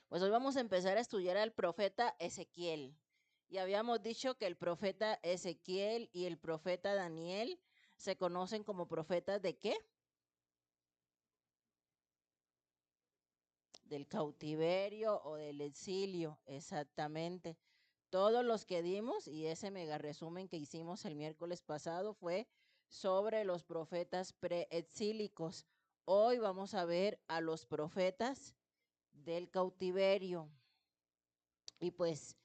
Pues hoy vamos a empezar a estudiar al profeta Ezequiel. Y habíamos dicho que el profeta Ezequiel y el profeta Daniel se conocen como profetas ¿de qué? Del cautiverio o del exilio, exactamente. Todos los que dimos, y ese mega resumen que hicimos el miércoles pasado fue sobre los profetas preexílicos. Hoy vamos a ver a los profetas del cautiverio. Y pues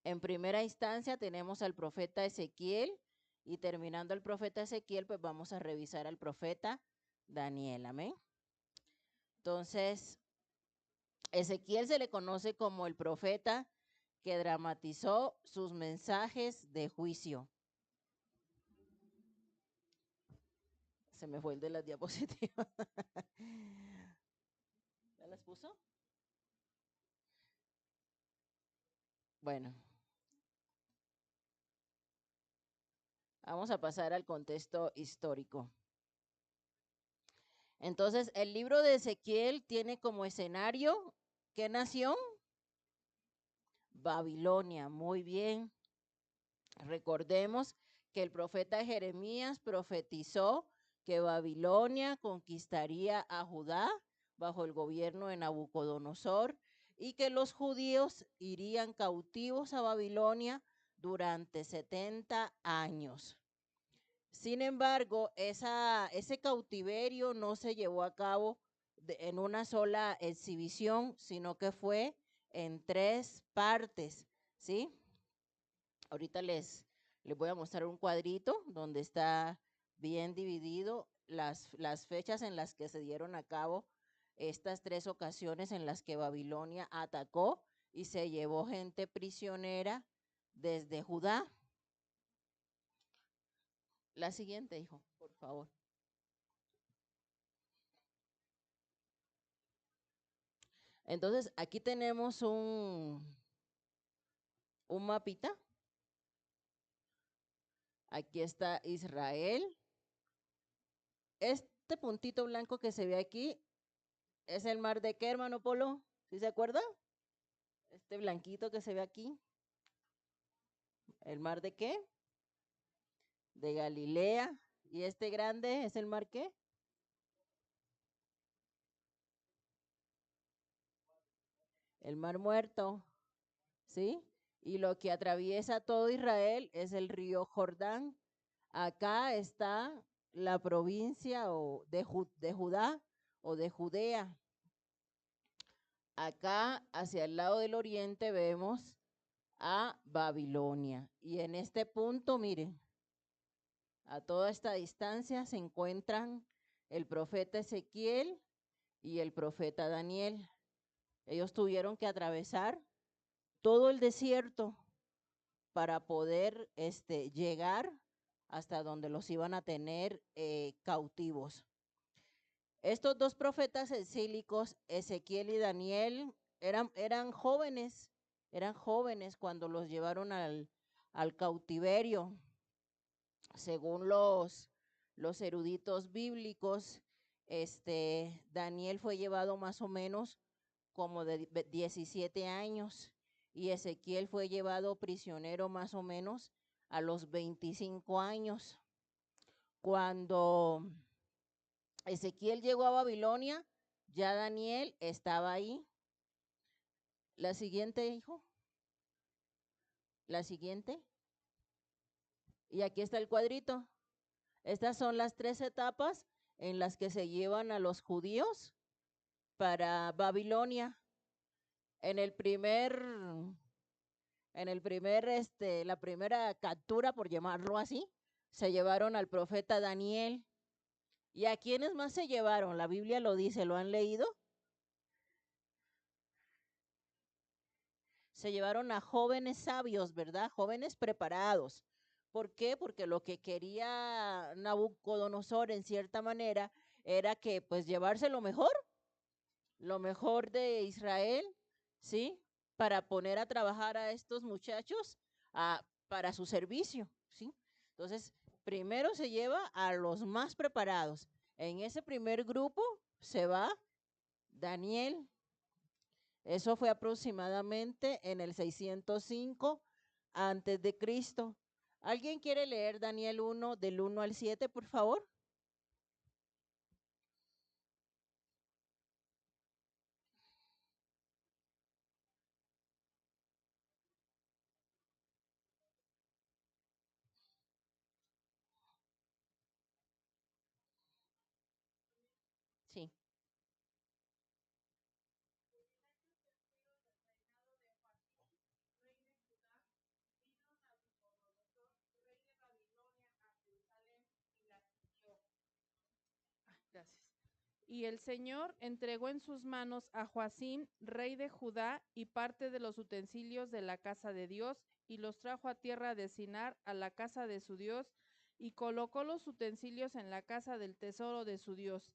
en primera instancia tenemos al profeta Ezequiel y terminando el profeta Ezequiel, pues vamos a revisar al profeta Daniel, amén. Entonces, Ezequiel se le conoce como el profeta que dramatizó sus mensajes de juicio. Se me fue el de las diapositivas. ¿Ya las puso? Bueno, vamos a pasar al contexto histórico. Entonces, el libro de Ezequiel tiene como escenario, ¿qué nación? Babilonia, muy bien. Recordemos que el profeta Jeremías profetizó que Babilonia conquistaría a Judá bajo el gobierno de Nabucodonosor y que los judíos irían cautivos a Babilonia durante 70 años. Sin embargo, ese cautiverio no se llevó a cabo en una sola exhibición, sino que fue en 3 partes, ¿sí? Ahorita les voy a mostrar un cuadrito donde está bien dividido las fechas en las que se dieron a cabo estas 3 ocasiones en las que Babilonia atacó y se llevó gente prisionera desde Judá. La siguiente, hijo, por favor. Entonces, aquí tenemos un mapita. Aquí está Israel. Este puntito blanco que se ve aquí es el mar de qué, hermano Polo, ¿sí se acuerda? Este blanquito que se ve aquí, ¿el mar de qué? De Galilea. ¿Y este grande es el mar qué? El mar Muerto, ¿sí? Y lo que atraviesa todo Israel es el río Jordán. Acá está la provincia de Judá o de Judea. Acá, hacia el lado del oriente, vemos a Babilonia. Y en este punto, miren, a toda esta distancia se encuentran el profeta Ezequiel y el profeta Daniel. Ellos tuvieron que atravesar todo el desierto para poder llegar hasta donde los iban a tener cautivos. Estos 2 profetas exílicos, Ezequiel y Daniel, eran jóvenes cuando los llevaron al cautiverio. Según los eruditos bíblicos, Daniel fue llevado más o menos como de 17 años y Ezequiel fue llevado prisionero más o menos a los 25 años. Cuando Ezequiel llegó a Babilonia, ya Daniel estaba ahí. La siguiente, hijo. La siguiente. Y aquí está el cuadrito. Estas son las 3 etapas en las que se llevan a los judíos para Babilonia. En el primer, la primera captura, por llamarlo así, se llevaron al profeta Daniel. ¿Y a quiénes más se llevaron? La Biblia lo dice, ¿lo han leído? Se llevaron a jóvenes sabios, ¿verdad? Jóvenes preparados. ¿Por qué? Porque lo que quería Nabucodonosor en cierta manera era que pues llevarse lo mejor de Israel, ¿sí? Para poner a trabajar a estos muchachos para su servicio, ¿sí? Entonces, primero se lleva a los más preparados. En ese primer grupo se va Daniel. Eso fue aproximadamente en el 605 antes de Cristo. ¿Alguien quiere leer Daniel 1 del 1 al 7, por favor? Sí. Gracias. Y el Señor entregó en sus manos a Joacim, rey de Judá, y parte de los utensilios de la casa de Dios, y los trajo a tierra de Sinar, a la casa de su Dios, y colocó los utensilios en la casa del tesoro de su Dios.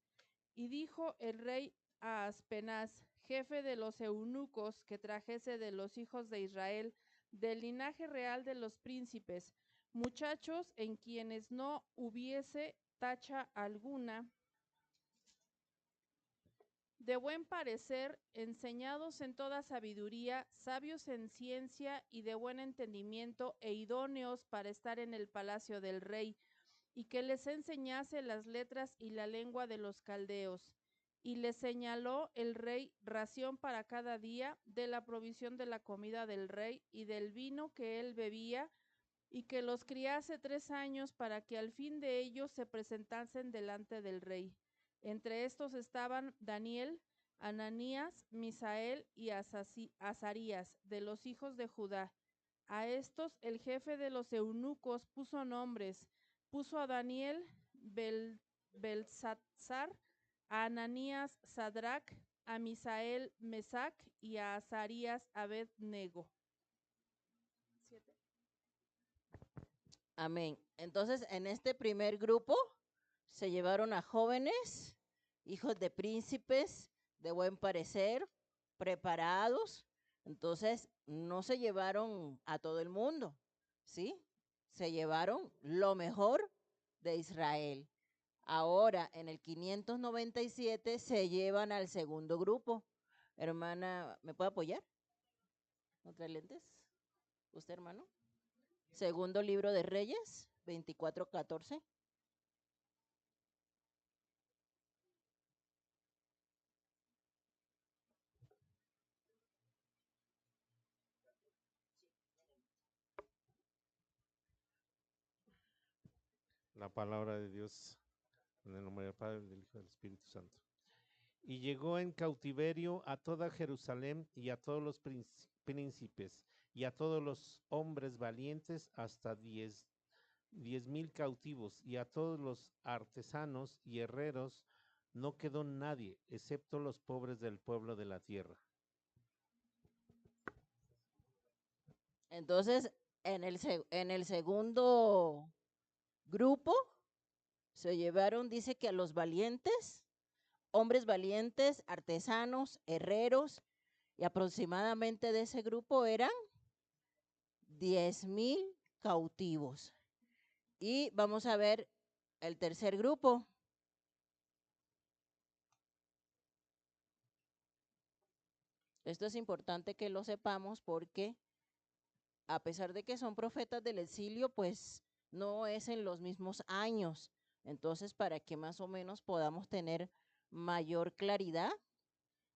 Y dijo el rey a Aspenaz, jefe de los eunucos, que trajese de los hijos de Israel, del linaje real de los príncipes, muchachos en quienes no hubiese tacha alguna, de buen parecer, enseñados en toda sabiduría, sabios en ciencia y de buen entendimiento, e idóneos para estar en el palacio del rey, y que les enseñase las letras y la lengua de los caldeos. Y les señaló el rey ración para cada día de la provisión de la comida del rey y del vino que él bebía, y que los criase 3 años para que al fin de ellos se presentasen delante del rey. Entre estos estaban Daniel, Ananías, Misael y Azarías, de los hijos de Judá. A estos el jefe de los eunucos puso nombres. Puso a Daniel Belsatzar, a Ananías Sadrach, a Misael Mesac y a Azarías Abednego. 7. Amén. Entonces, en este primer grupo se llevaron a jóvenes, hijos de príncipes, de buen parecer, preparados. Entonces, no se llevaron a todo el mundo, ¿sí? Se llevaron lo mejor de Israel. Ahora, en el 597, se llevan al segundo grupo. Hermana, ¿me puede apoyar? ¿No trae lentes? ¿Usted, hermano? Segundo libro de Reyes, 24:14. La palabra de Dios, en el nombre del Padre, del Hijo y del Espíritu Santo. Y llegó en cautiverio a toda Jerusalén y a todos los príncipes y a todos los hombres valientes, hasta 10,000 cautivos, y a todos los artesanos y herreros. No quedó nadie, excepto los pobres del pueblo de la tierra. Entonces, en el segundo grupo se llevaron, dice que a los valientes, hombres valientes, artesanos, herreros, y aproximadamente de ese grupo eran 10,000 cautivos. Y vamos a ver el tercer grupo. Esto es importante que lo sepamos porque a pesar de que son profetas del exilio, pues no es en los mismos años. Entonces, para que más o menos podamos tener mayor claridad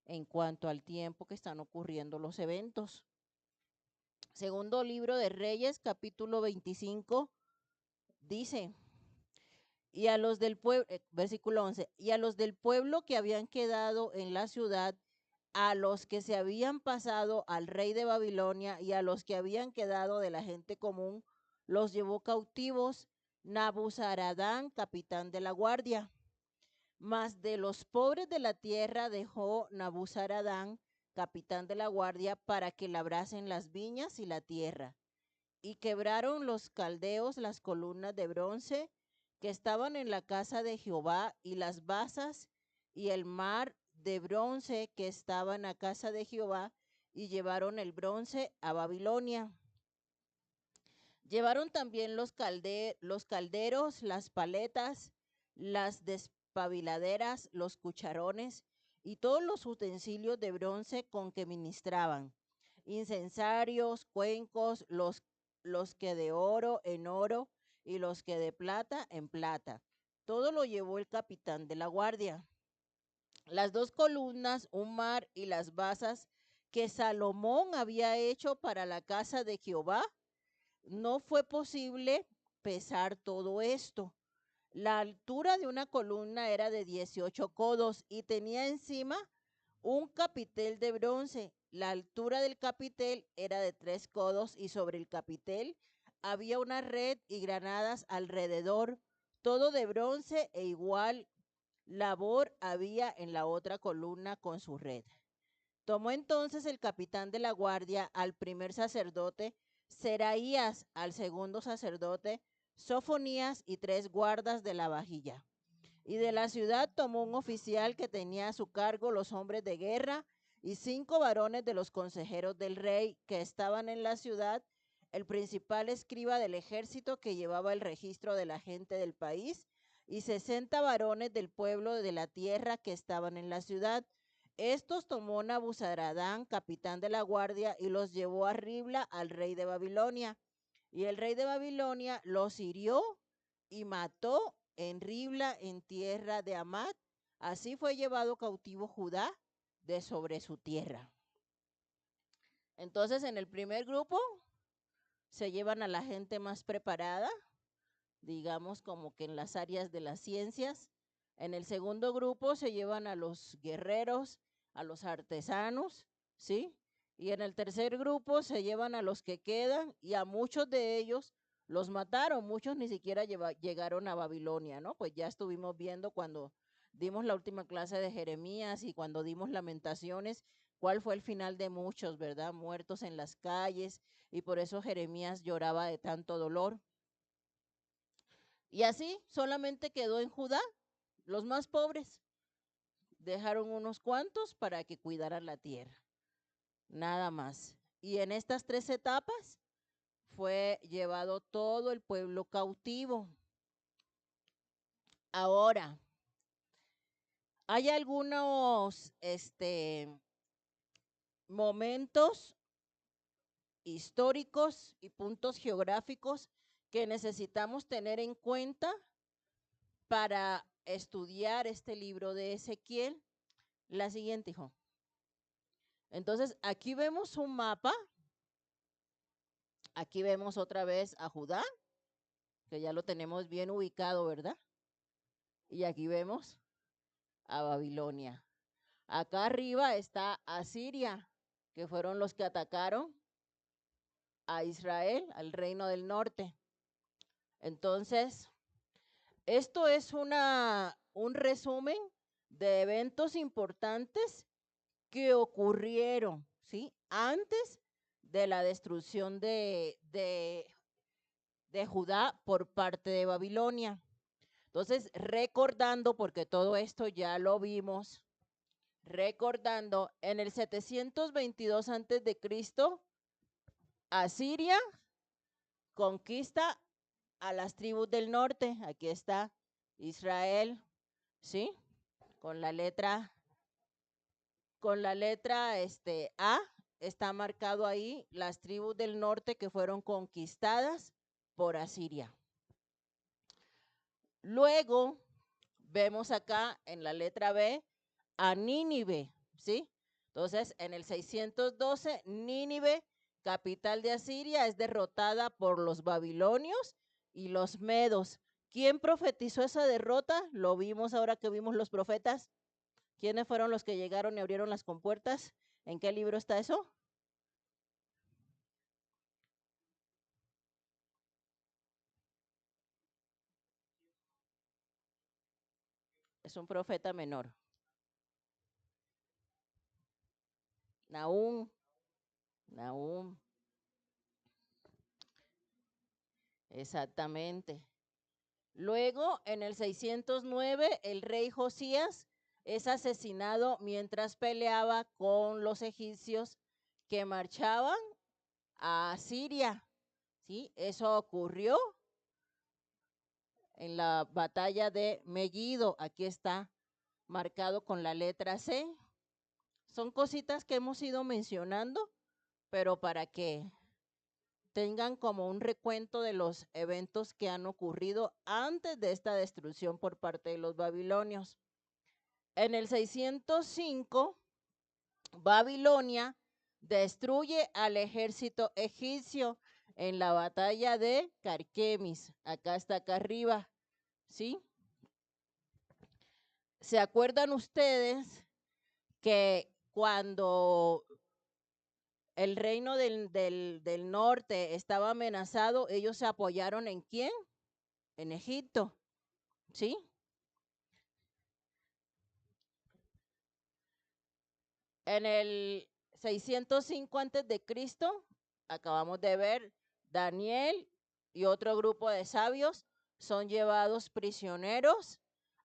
en cuanto al tiempo que están ocurriendo los eventos. Segundo libro de Reyes, capítulo 25, dice, y a los del pueblo, versículo 11, y a los del pueblo que habían quedado en la ciudad, a los que se habían pasado al rey de Babilonia y a los que habían quedado de la gente común, los llevó cautivos Nabuzaradán, capitán de la guardia. Mas de los pobres de la tierra dejó Nabuzaradán, capitán de la guardia, para que labrasen las viñas y la tierra. Y quebraron los caldeos las columnas de bronce que estaban en la casa de Jehová, y las basas y el mar de bronce que estaba en la casa de Jehová, y llevaron el bronce a Babilonia. Llevaron también los calderos, las paletas, las despabiladeras, los cucharones y todos los utensilios de bronce con que ministraban, incensarios, cuencos, los que de oro en oro y los que de plata en plata. Todo lo llevó el capitán de la guardia. Las dos columnas, un mar y las basas que Salomón había hecho para la casa de Jehová, no fue posible pesar todo esto. La altura de una columna era de 18 codos y tenía encima un capitel de bronce. La altura del capitel era de 3 codos y sobre el capitel había una red y granadas alrededor, todo de bronce, e igual labor había en la otra columna con su red. Tomó entonces el capitán de la guardia al primer sacerdote Seraías, al segundo sacerdote Sofonías y 3 guardas de la vajilla. Y de la ciudad tomó un oficial que tenía a su cargo los hombres de guerra y 5 varones de los consejeros del rey que estaban en la ciudad, el principal escriba del ejército que llevaba el registro de la gente del país, y 60 varones del pueblo de la tierra que estaban en la ciudad. Estos tomó Nabuzaradán, capitán de la guardia, y los llevó a Ribla al rey de Babilonia. Y el rey de Babilonia los hirió y mató en Ribla, en tierra de Amat. Así fue llevado cautivo Judá de sobre su tierra. Entonces, en el primer grupo se llevan a la gente más preparada, digamos como que en las áreas de las ciencias. En el segundo grupo se llevan a los guerreros, a los artesanos, ¿sí? Y en el tercer grupo se llevan a los que quedan, y a muchos de ellos los mataron. Muchos ni siquiera llegaron a Babilonia, ¿no? Pues ya estuvimos viendo cuando dimos la última clase de Jeremías y cuando dimos Lamentaciones, cuál fue el final de muchos, ¿verdad? Muertos en las calles, y por eso Jeremías lloraba de tanto dolor. Y así solamente quedó en Judá los más pobres. Dejaron unos cuantos para que cuidaran la tierra, nada más. Y en estas 3 etapas fue llevado todo el pueblo cautivo. Ahora, hay algunos momentos históricos y puntos geográficos que necesitamos tener en cuenta para estudiar este libro de Ezequiel. La siguiente, hijo. Entonces, aquí vemos un mapa. Aquí vemos otra vez a Judá, que ya lo tenemos bien ubicado, ¿verdad? Y aquí vemos a Babilonia. Acá arriba está Asiria, que fueron los que atacaron a Israel, al reino del norte. Entonces, esto es un resumen de eventos importantes que ocurrieron, ¿sí? Antes de la destrucción de Judá por parte de Babilonia. Entonces, recordando, porque todo esto ya lo vimos, recordando, en el 722 antes de Cristo, Asiria conquista a las tribus del norte. Aquí está Israel, ¿sí? Con la letra A está marcado ahí las tribus del norte que fueron conquistadas por Asiria. Luego vemos acá en la letra B a Nínive, ¿sí? Entonces, en el 612, Nínive, capital de Asiria, es derrotada por los babilonios y los medos. ¿Quién profetizó esa derrota? Lo vimos ahora que vimos los profetas. ¿Quiénes fueron los que llegaron y abrieron las compuertas? ¿En qué libro está eso? Es un profeta menor. Nahum. Exactamente. Luego, en el 609, el rey Josías es asesinado mientras peleaba con los egipcios que marchaban a Siria. ¿Sí? Eso ocurrió en la batalla de Megiddo. Aquí está marcado con la letra C. Son cositas que hemos ido mencionando, pero para que tengan como un recuento de los eventos que han ocurrido antes de esta destrucción por parte de los babilonios. En el 605, Babilonia destruye al ejército egipcio en la batalla de Carquemis. Acá está, acá arriba, ¿sí? ¿Se acuerdan ustedes que cuando el reino del norte estaba amenazado, ellos se apoyaron en quién? En Egipto, ¿sí? En el 605 antes de Cristo, acabamos de ver, Daniel y otro grupo de sabios son llevados prisioneros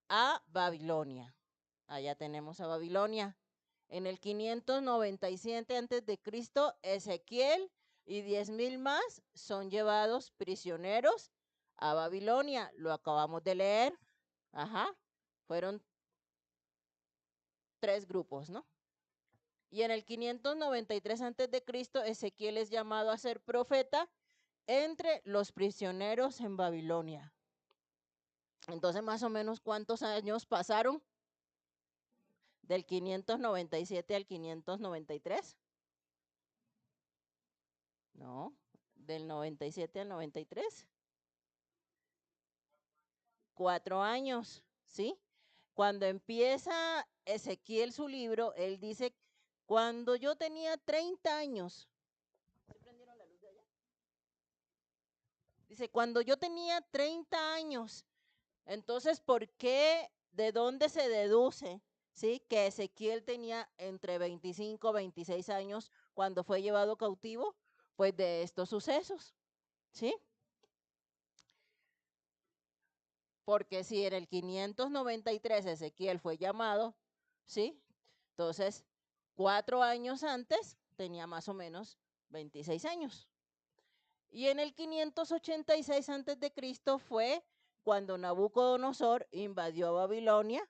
a Babilonia. Allá tenemos a Babilonia. En el 597 antes de Cristo, Ezequiel y 10,000 más son llevados prisioneros a Babilonia. Lo acabamos de leer. Ajá. Fueron 3 grupos, ¿no? Y en el 593 antes de Cristo, Ezequiel es llamado a ser profeta entre los prisioneros en Babilonia. Entonces, más o menos, ¿cuántos años pasaron? Del 597 al 593. No, del 97 al 93. 4 años, ¿sí? Cuando empieza Ezequiel su libro, él dice, cuando yo tenía 30 años. ¿Se prendieron la luz de allá? Dice, cuando yo tenía 30 años. Entonces, ¿por qué? ¿De dónde se deduce? ¿Sí? Que Ezequiel tenía entre 25 y 26 años cuando fue llevado cautivo, pues de estos sucesos, ¿sí? Porque si en el 593 Ezequiel fue llamado, ¿sí? Entonces, 4 años antes tenía más o menos 26 años. Y en el 586 antes de Cristo fue cuando Nabucodonosor invadió Babilonia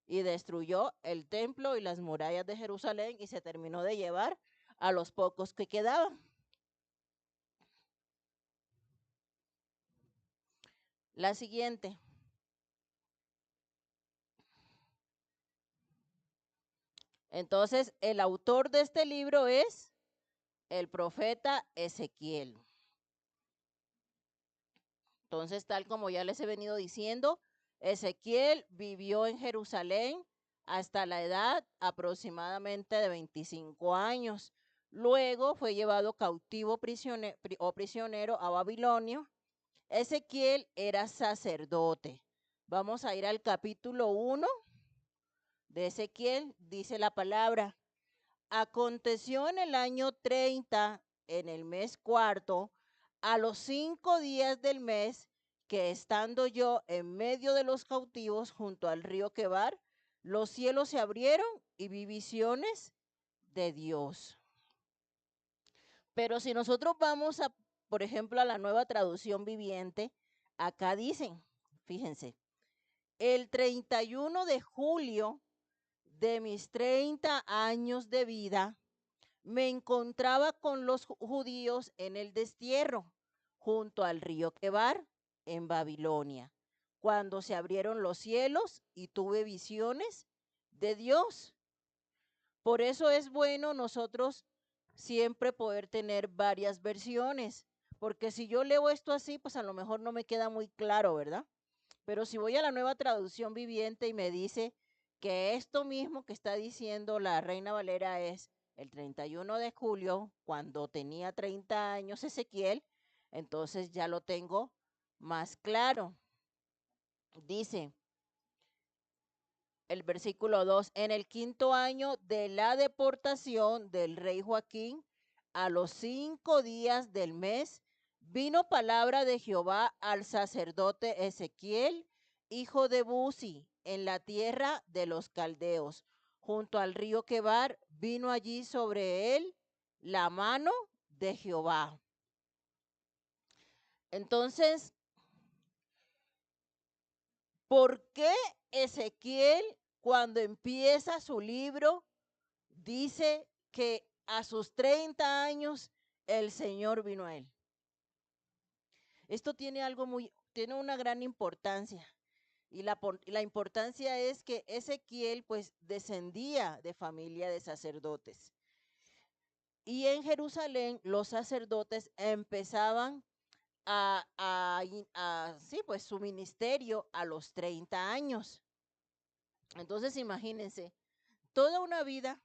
y destruyó el templo y las murallas de Jerusalén y se terminó de llevar a los pocos que quedaban. La siguiente. Entonces, el autor de este libro es el profeta Ezequiel. Entonces, tal como ya les he venido diciendo, Ezequiel vivió en Jerusalén hasta la edad aproximadamente de 25 años. Luego fue llevado cautivo prisionero a Babilonia. Ezequiel era sacerdote. Vamos a ir al capítulo 1 de Ezequiel, dice la palabra. Aconteció en el año 30, en el mes cuarto, a los 5 días del mes, que estando yo en medio de los cautivos junto al río Quebar, los cielos se abrieron y vi visiones de Dios. Pero si nosotros vamos a, por ejemplo, a la Nueva Traducción Viviente, acá dicen, fíjense, el 31 de julio de mis 30 años de vida, me encontraba con los judíos en el destierro, junto al río Quebar, en Babilonia, cuando se abrieron los cielos y tuve visiones de Dios. Por eso es bueno nosotros siempre poder tener varias versiones, porque si yo leo esto así, pues a lo mejor no me queda muy claro, ¿verdad? Pero si voy a la Nueva Traducción Viviente y me dice que esto mismo que está diciendo la Reina Valera es el 31 de julio, cuando tenía 30 años Ezequiel, entonces ya lo tengo más claro. Dice el versículo 2, en el 5.º año de la deportación del rey Joaquín, a los 5 días del mes, vino palabra de Jehová al sacerdote Ezequiel, hijo de Buzi, en la tierra de los caldeos, junto al río Quebar. Vino allí sobre él la mano de Jehová. Entonces, ¿por qué Ezequiel cuando empieza su libro, dice que a sus 30 años el Señor vino a él. Esto tiene una gran importancia. Y la importancia es que Ezequiel pues descendía de familia de sacerdotes. Y en Jerusalén los sacerdotes empezaban sí, pues su ministerio a los 30 años. Entonces imagínense, toda una vida,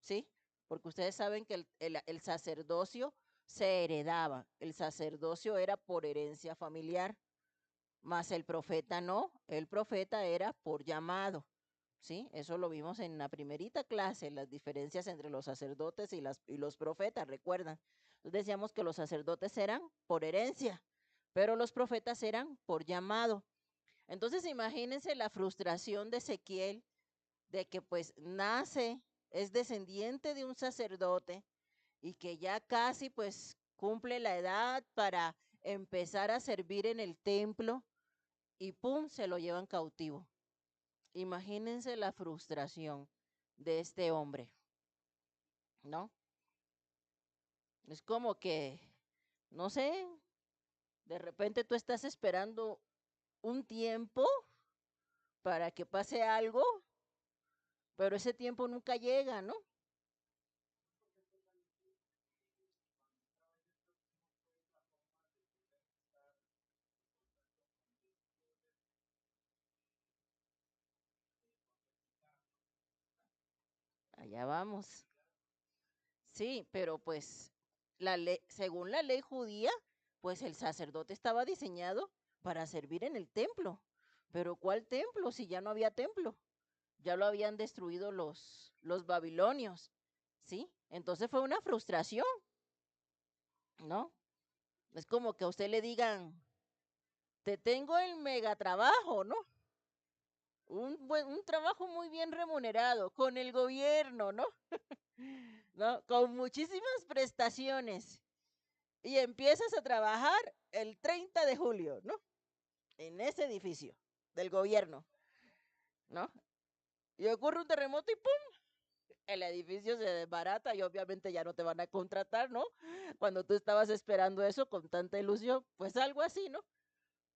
¿sí? Porque ustedes saben que el sacerdocio se heredaba, el sacerdocio era por herencia familiar, mas el profeta no, el profeta era por llamado, ¿sí? Eso lo vimos en la primerita clase, las diferencias entre los sacerdotes y los profetas, ¿recuerdan? Entonces decíamos que los sacerdotes eran por herencia, pero los profetas eran por llamado. Entonces imagínense la frustración de Ezequiel de que pues nace, es descendiente de un sacerdote y que ya casi pues cumple la edad para empezar a servir en el templo y pum, se lo llevan cautivo. Imagínense la frustración de este hombre, ¿no? Es como que, no sé, de repente tú estás esperando un tiempo para que pase algo, pero ese tiempo nunca llega, ¿no? Allá vamos. Sí, pero pues según la ley judía, pues el sacerdote estaba diseñado para servir en el templo. Pero ¿cuál templo si ya no había templo? Ya lo habían destruido los babilonios, ¿sí? Entonces fue una frustración, ¿no? Es como que a usted le digan, te tengo el mega trabajo, ¿no? Un trabajo muy bien remunerado con el gobierno, ¿no? ¿No? Con muchísimas prestaciones. Y empiezas a trabajar el 30 de julio, ¿no? En ese edificio del gobierno, ¿no? Y ocurre un terremoto y ¡pum! El edificio se desbarata y obviamente ya no te van a contratar, ¿no? Cuando tú estabas esperando eso con tanta ilusión, pues algo así, ¿no?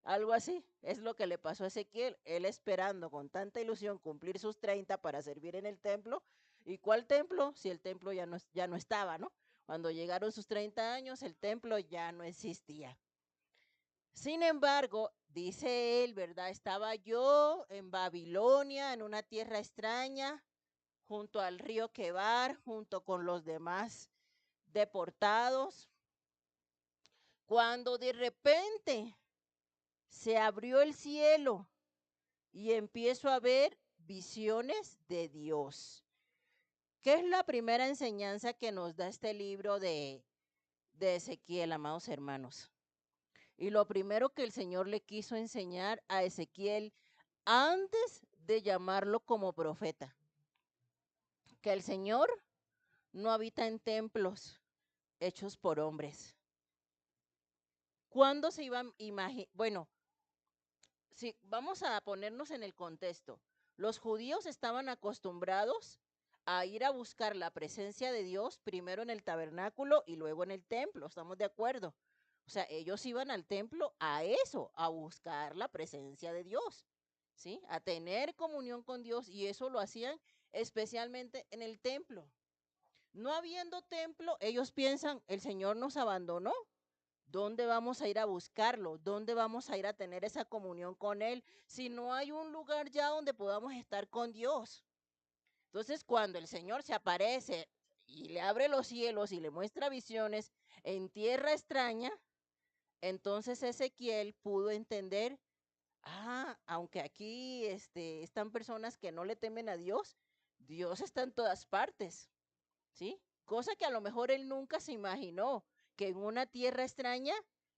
Algo así es lo que le pasó a Ezequiel, él esperando con tanta ilusión cumplir sus 30 para servir en el templo. ¿Y cuál templo? Si el templo ya no estaba, ¿no? Cuando llegaron sus 30 años, el templo ya no existía. Sin embargo, dice él, ¿verdad? Estaba yo en Babilonia, en una tierra extraña, junto al río Quebar, junto con los demás deportados, cuando de repente se abrió el cielo y empiezo a ver visiones de Dios. ¿Qué es la primera enseñanza que nos da este libro de Ezequiel, amados hermanos? Y lo primero que el Señor le quiso enseñar a Ezequiel antes de llamarlo como profeta, que el Señor no habita en templos hechos por hombres. ¿Cuándo se iban a imaginar? Bueno, si vamos a ponernos en el contexto, los judíos estaban acostumbrados a ir a buscar la presencia de Dios primero en el tabernáculo y luego en el templo, ¿estamos de acuerdo? O sea, ellos iban al templo a eso, a buscar la presencia de Dios, ¿sí? A tener comunión con Dios y eso lo hacían especialmente en el templo. No habiendo templo, ellos piensan, el Señor nos abandonó. ¿Dónde vamos a ir a buscarlo? ¿Dónde vamos a ir a tener esa comunión con Él? Si no hay un lugar ya donde podamos estar con Dios. Entonces, cuando el Señor se aparece y le abre los cielos y le muestra visiones en tierra extraña, entonces Ezequiel pudo entender, aunque aquí están personas que no le temen a Dios, Dios está en todas partes, ¿sí? Cosa que a lo mejor él nunca se imaginó, que en una tierra extraña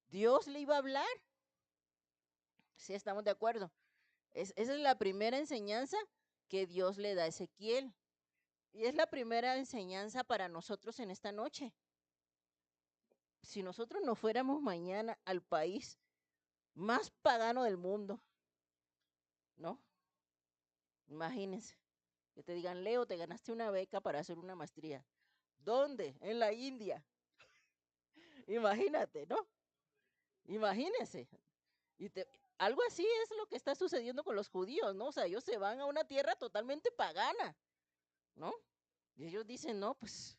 Dios le iba a hablar. Sí, estamos de acuerdo. Esa es la primera enseñanza que Dios le da a Ezequiel. Y es la primera enseñanza para nosotros en esta noche. Si nosotros nos fuéramos mañana al país más pagano del mundo, ¿no? Imagínense, que te digan, Leo, te ganaste una beca para hacer una maestría. ¿Dónde? En la India. Imagínate, ¿no? Imagínense. Y algo así es lo que está sucediendo con los judíos, ¿no? O sea, ellos se van a una tierra totalmente pagana, ¿no? Y ellos dicen, no, pues,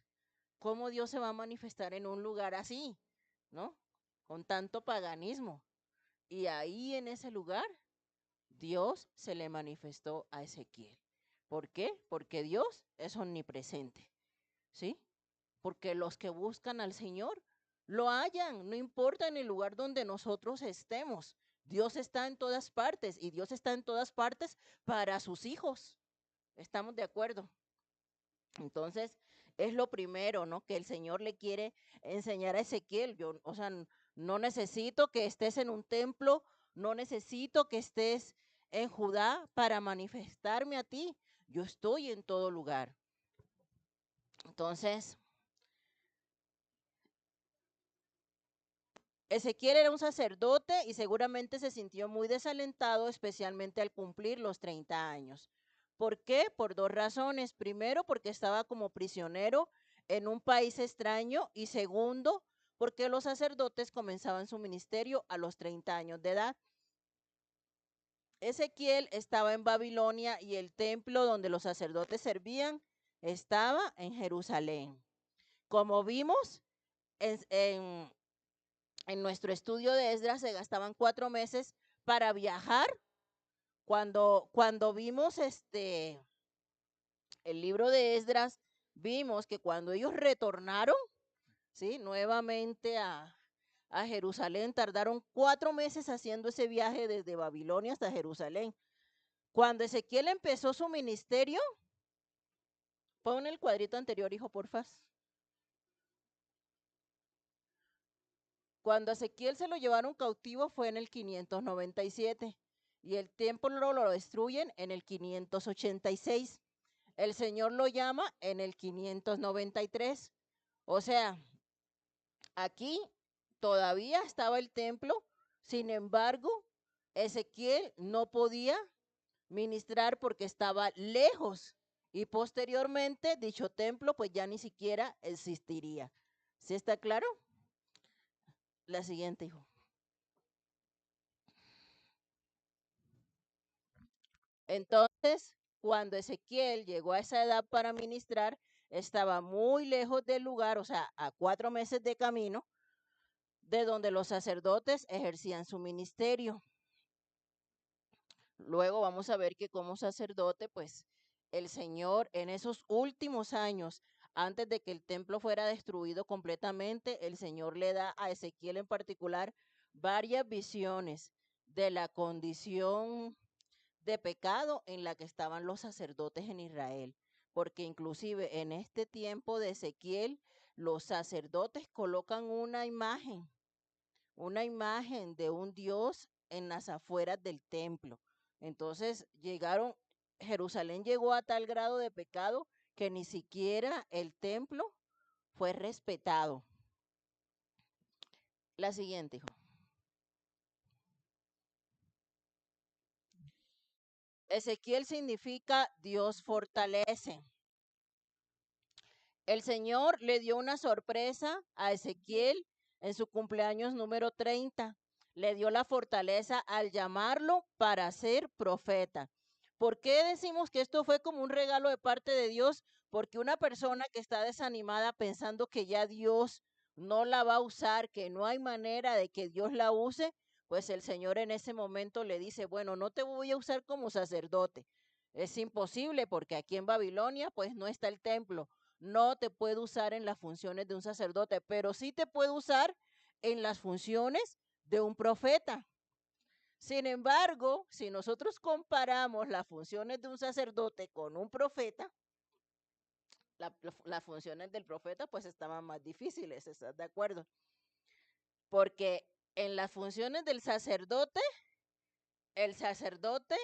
¿cómo Dios se va a manifestar en un lugar así, ¿no? Con tanto paganismo. Y ahí en ese lugar, Dios se le manifestó a Ezequiel. ¿Por qué? Porque Dios es omnipresente, ¿sí? Porque los que buscan al Señor lo hallan, no importa en el lugar donde nosotros estemos. Dios está en todas partes y Dios está en todas partes para sus hijos. ¿Estamos de acuerdo? Entonces, es lo primero, ¿no? Que el Señor le quiere enseñar a Ezequiel. Yo, o sea, no necesito que estés en un templo, no necesito que estés en Judá para manifestarme a ti. Yo estoy en todo lugar. Entonces, Ezequiel era un sacerdote y seguramente se sintió muy desalentado, especialmente al cumplir los 30 años. ¿Por qué? Por dos razones. Primero, porque estaba como prisionero en un país extraño y segundo, porque los sacerdotes comenzaban su ministerio a los 30 años de edad. Ezequiel estaba en Babilonia y el templo donde los sacerdotes servían estaba en Jerusalén. Como vimos en nuestro estudio de Esdras, se gastaban 4 meses para viajar. Cuando vimos el libro de Esdras, vimos que cuando ellos retornaron, ¿sí? Nuevamente a Jerusalén, tardaron 4 meses haciendo ese viaje desde Babilonia hasta Jerusalén. Cuando Ezequiel empezó su ministerio, pon el cuadrito anterior, hijo, porfa. Cuando a Ezequiel se lo llevaron cautivo fue en el 597 y el templo lo destruyen en el 586. El Señor lo llama en el 593. O sea, aquí todavía estaba el templo, sin embargo, Ezequiel no podía ministrar porque estaba lejos y posteriormente dicho templo pues ya ni siquiera existiría. ¿Sí está claro? La siguiente, hijo. Entonces, cuando Ezequiel llegó a esa edad para ministrar, estaba muy lejos del lugar, o sea, a 4 meses de camino, de donde los sacerdotes ejercían su ministerio. Luego vamos a ver que como sacerdote, pues el Señor en esos últimos años, antes de que el templo fuera destruido completamente, el Señor le da a Ezequiel en particular varias visiones de la condición de pecado en la que estaban los sacerdotes en Israel, porque inclusive en este tiempo de Ezequiel, los sacerdotes colocan una imagen de un Dios en las afueras del templo. Entonces Jerusalén llegó a tal grado de pecado que ni siquiera el templo fue respetado. La siguiente, hijo. Ezequiel significa Dios fortalece. El Señor le dio una sorpresa a Ezequiel en su cumpleaños número 30. Le dio la fortaleza al llamarlo para ser profeta. ¿Por qué decimos que esto fue como un regalo de parte de Dios? Porque una persona que está desanimada pensando que ya Dios no la va a usar, que no hay manera de que Dios la use, pues el Señor en ese momento le dice, bueno, no te voy a usar como sacerdote. Es imposible porque aquí en Babilonia pues no está el templo, no te puedo usar en las funciones de un sacerdote, pero sí te puedo usar en las funciones de un profeta. Sin embargo, si nosotros comparamos las funciones de un sacerdote con un profeta, las funciones del profeta pues estaban más difíciles, ¿estás de acuerdo? Porque en las funciones del sacerdote, el sacerdote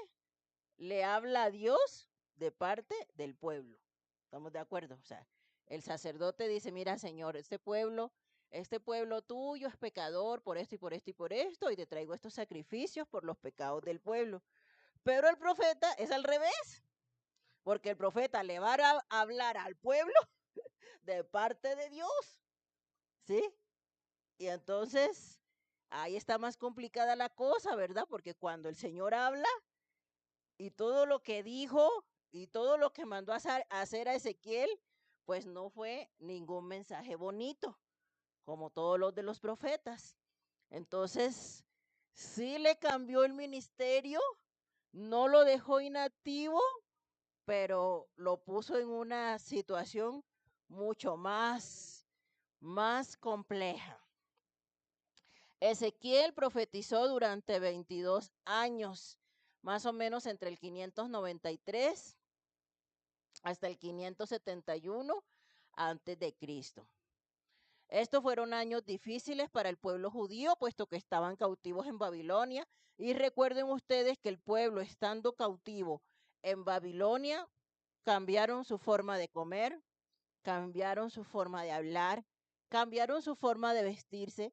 le habla a Dios de parte del pueblo. ¿Estamos de acuerdo? O sea, el sacerdote dice, mira, Señor, este pueblo tuyo es pecador por esto y por esto y por esto, y te traigo estos sacrificios por los pecados del pueblo. Pero el profeta es al revés. porque el profeta le va a hablar al pueblo de parte de Dios, ¿sí? Y entonces ahí está más complicada la cosa, ¿verdad? Porque cuando el Señor habla y todo lo que dijo y todo lo que mandó a hacer a Ezequiel, pues no fue ningún mensaje bonito, como todos los de los profetas. Entonces, sí le cambió el ministerio, no lo dejó inactivo, pero lo puso en una situación mucho más compleja. Ezequiel profetizó durante 22 años, más o menos entre el 593 hasta el 571 antes de Cristo. Estos fueron años difíciles para el pueblo judío, puesto que estaban cautivos en Babilonia. Y recuerden ustedes que el pueblo, estando cautivo en Babilonia, cambiaron su forma de comer, cambiaron su forma de hablar, cambiaron su forma de vestirse.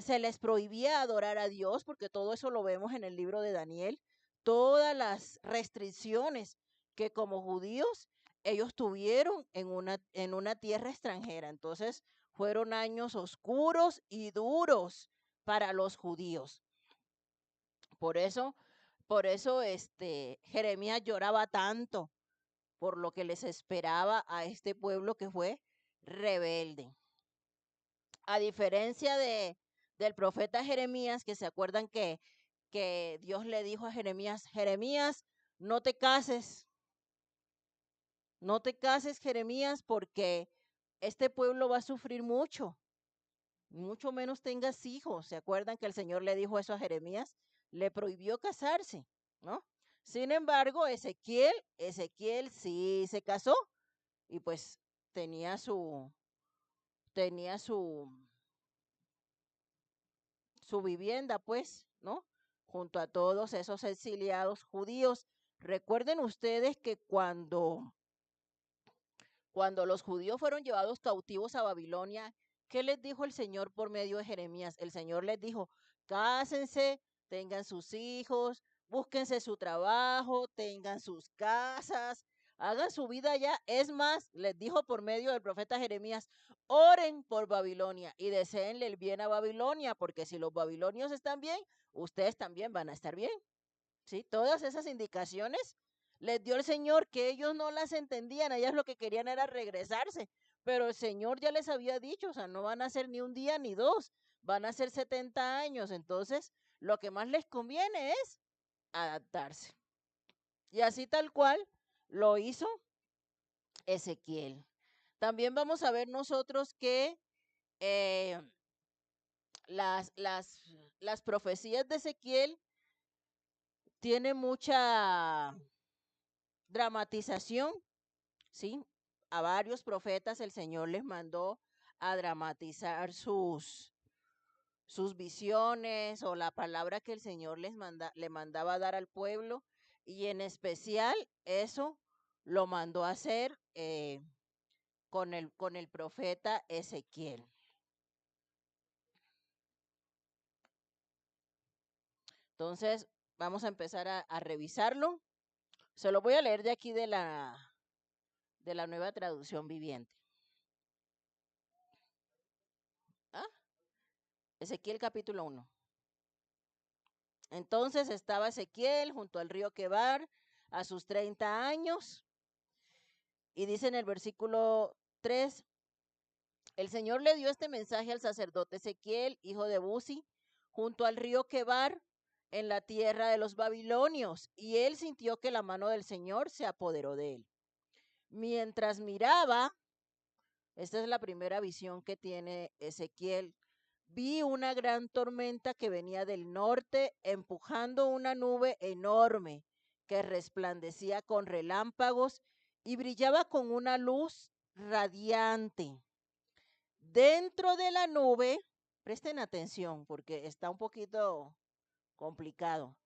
Se les prohibía adorar a Dios, porque todo eso lo vemos en el libro de Daniel. Todas las restricciones que como judíos ellos tuvieron en una tierra extranjera. Entonces fueron años oscuros y duros para los judíos. Por eso Jeremías lloraba tanto por lo que les esperaba a este pueblo que fue rebelde. A diferencia del profeta Jeremías, que se acuerdan que Dios le dijo a Jeremías, Jeremías, no te cases, Jeremías, porque este pueblo va a sufrir mucho, mucho menos tengas hijos. ¿Se acuerdan que el Señor le dijo eso a Jeremías? Le prohibió casarse, ¿no? Sin embargo, Ezequiel sí se casó y pues tenía su vivienda, pues, ¿no? Junto a todos esos exiliados judíos. Recuerden ustedes que cuando los judíos fueron llevados cautivos a Babilonia, ¿qué les dijo el Señor por medio de Jeremías? El Señor les dijo, cásense, tengan sus hijos, búsquense su trabajo, tengan sus casas, hagan su vida allá. Es más, les dijo por medio del profeta Jeremías, oren por Babilonia y deseenle el bien a Babilonia, porque si los babilonios están bien, ustedes también van a estar bien. ¿Sí? Todas esas indicaciones les dio el Señor, que ellos no las entendían, ellas lo que querían era regresarse, pero el Señor ya les había dicho, o sea, no van a ser ni un día ni dos, van a ser 70 años, entonces lo que más les conviene es adaptarse. Y así tal cual lo hizo Ezequiel. También vamos a ver nosotros que eh, las profecías de Ezequiel tienen mucha dramatización, ¿sí? A varios profetas el Señor les mandó a dramatizar sus visiones o la palabra que el Señor le mandaba a dar al pueblo, y en especial eso lo mandó a hacer con el profeta Ezequiel. Entonces, vamos a empezar a revisarlo. Se lo voy a leer de aquí de la Nueva Traducción Viviente. ¿Ah? Ezequiel capítulo 1. Entonces estaba Ezequiel junto al río Quebar a sus 30 años. Y dice en el versículo 3, el Señor le dio este mensaje al sacerdote Ezequiel, hijo de Buzi, junto al río Quebar, en la tierra de los babilonios, y él sintió que la mano del Señor se apoderó de él. Mientras miraba, esta es la primera visión que tiene Ezequiel, vi una gran tormenta que venía del norte, empujando una nube enorme que resplandecía con relámpagos y brillaba con una luz radiante. Dentro de la nube, presten atención porque está un poquito complicado.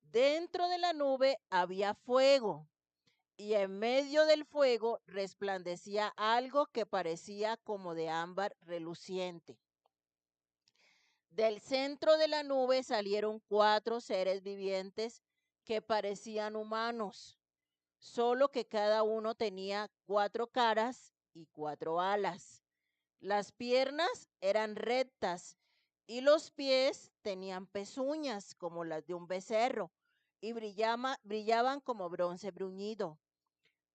Dentro de la nube había fuego y en medio del fuego resplandecía algo que parecía como de ámbar reluciente. Del centro de la nube salieron 4 seres vivientes que parecían humanos. solo que cada uno tenía 4 caras y 4 alas. Las piernas eran rectas y los pies tenían pezuñas como las de un becerro y brillaban como bronce bruñido.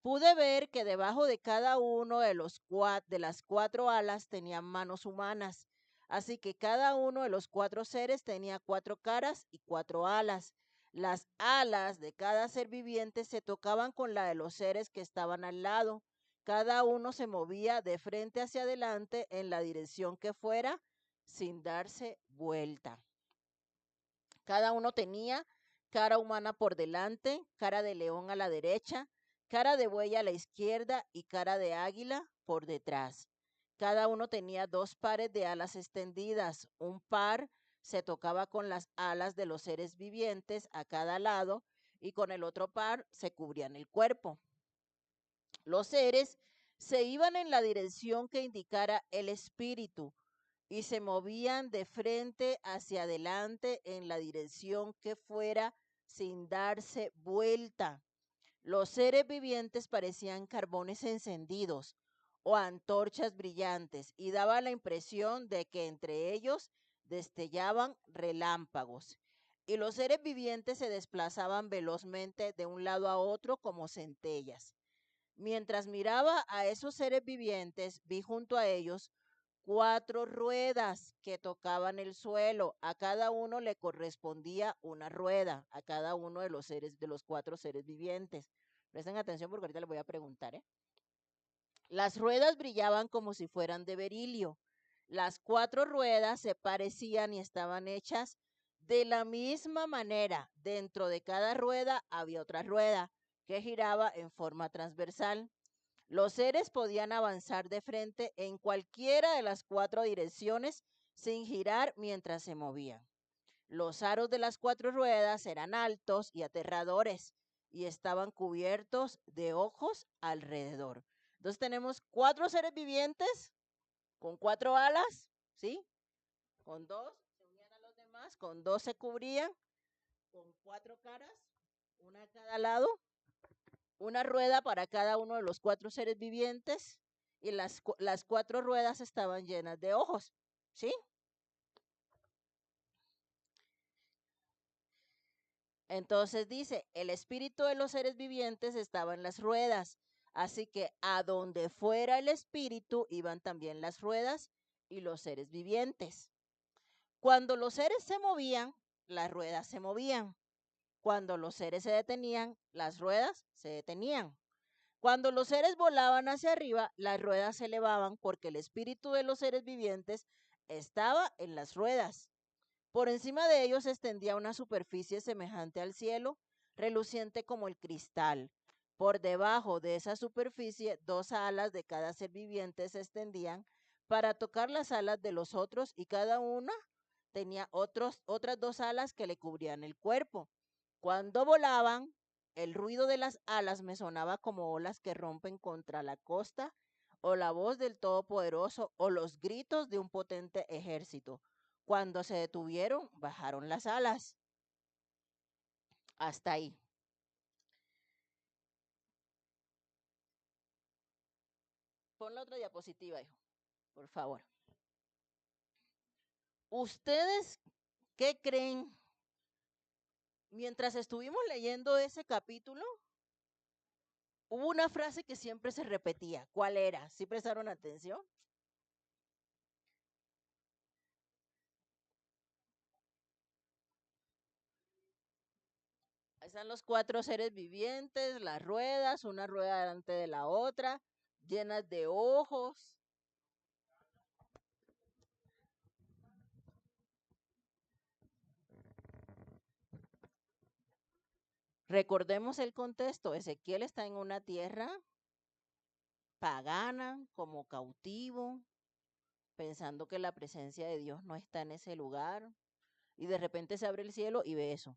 Pude ver que debajo de cada uno de las 4 alas tenían manos humanas, así que cada uno de los 4 seres tenía 4 caras y 4 alas. Las alas de cada ser viviente se tocaban con la de los seres que estaban al lado. Cada uno se movía de frente hacia adelante en la dirección que fuera, sin darse vuelta. Cada uno tenía cara humana por delante, cara de león a la derecha, cara de buey a la izquierda y cara de águila por detrás. Cada uno tenía 2 pares de alas extendidas. Un par se tocaba con las alas de los seres vivientes a cada lado y con el otro par se cubrían el cuerpo. Los seres se iban en la dirección que indicara el espíritu y se movían de frente hacia adelante en la dirección que fuera sin darse vuelta. Los seres vivientes parecían carbones encendidos o antorchas brillantes y daba la impresión de que entre ellos destellaban relámpagos. Y los seres vivientes se desplazaban velozmente de un lado a otro como centellas. Mientras miraba a esos seres vivientes, vi junto a ellos 4 ruedas que tocaban el suelo. A cada uno le correspondía una rueda, a cada uno de los seres, de los 4 seres vivientes. Presten atención porque ahorita les voy a preguntar, ¿eh? Las ruedas brillaban como si fueran de berilio. Las 4 ruedas se parecían y estaban hechas de la misma manera. Dentro de cada rueda había otra rueda que giraba en forma transversal. Los seres podían avanzar de frente en cualquiera de las 4 direcciones sin girar mientras se movían. Los aros de las 4 ruedas eran altos y aterradores y estaban cubiertos de ojos alrededor. Entonces tenemos 4 seres vivientes con 4 alas, ¿sí? Con 2 se unían a los demás, con 2 se cubrían, con 4 caras, una a cada lado, una rueda para cada uno de los 4 seres vivientes y las 4 ruedas estaban llenas de ojos, ¿sí? Entonces dice, el espíritu de los seres vivientes estaba en las ruedas, así que a donde fuera el espíritu iban también las ruedas y los seres vivientes. Cuando los seres se movían, las ruedas se movían. Cuando los seres se detenían, las ruedas se detenían. Cuando los seres volaban hacia arriba, las ruedas se elevaban porque el espíritu de los seres vivientes estaba en las ruedas. Por encima de ellos se extendía una superficie semejante al cielo, reluciente como el cristal. Por debajo de esa superficie, 2 alas de cada ser viviente se extendían para tocar las alas de los otros y cada una tenía otras 2 alas que le cubrían el cuerpo. Cuando volaban, el ruido de las alas me sonaba como olas que rompen contra la costa o la voz del Todopoderoso o los gritos de un potente ejército. Cuando se detuvieron, bajaron las alas. Hasta ahí. Pon la otra diapositiva, hijo, por favor. ¿Ustedes qué creen? Mientras estuvimos leyendo ese capítulo, hubo una frase que siempre se repetía. ¿Cuál era? ¿Sí prestaron atención? Ahí están los 4 seres vivientes, las ruedas, una rueda delante de la otra, llenas de ojos. Recordemos el contexto. Ezequiel está en una tierra pagana, como cautivo, pensando que la presencia de Dios no está en ese lugar. Y de repente se abre el cielo y ve eso.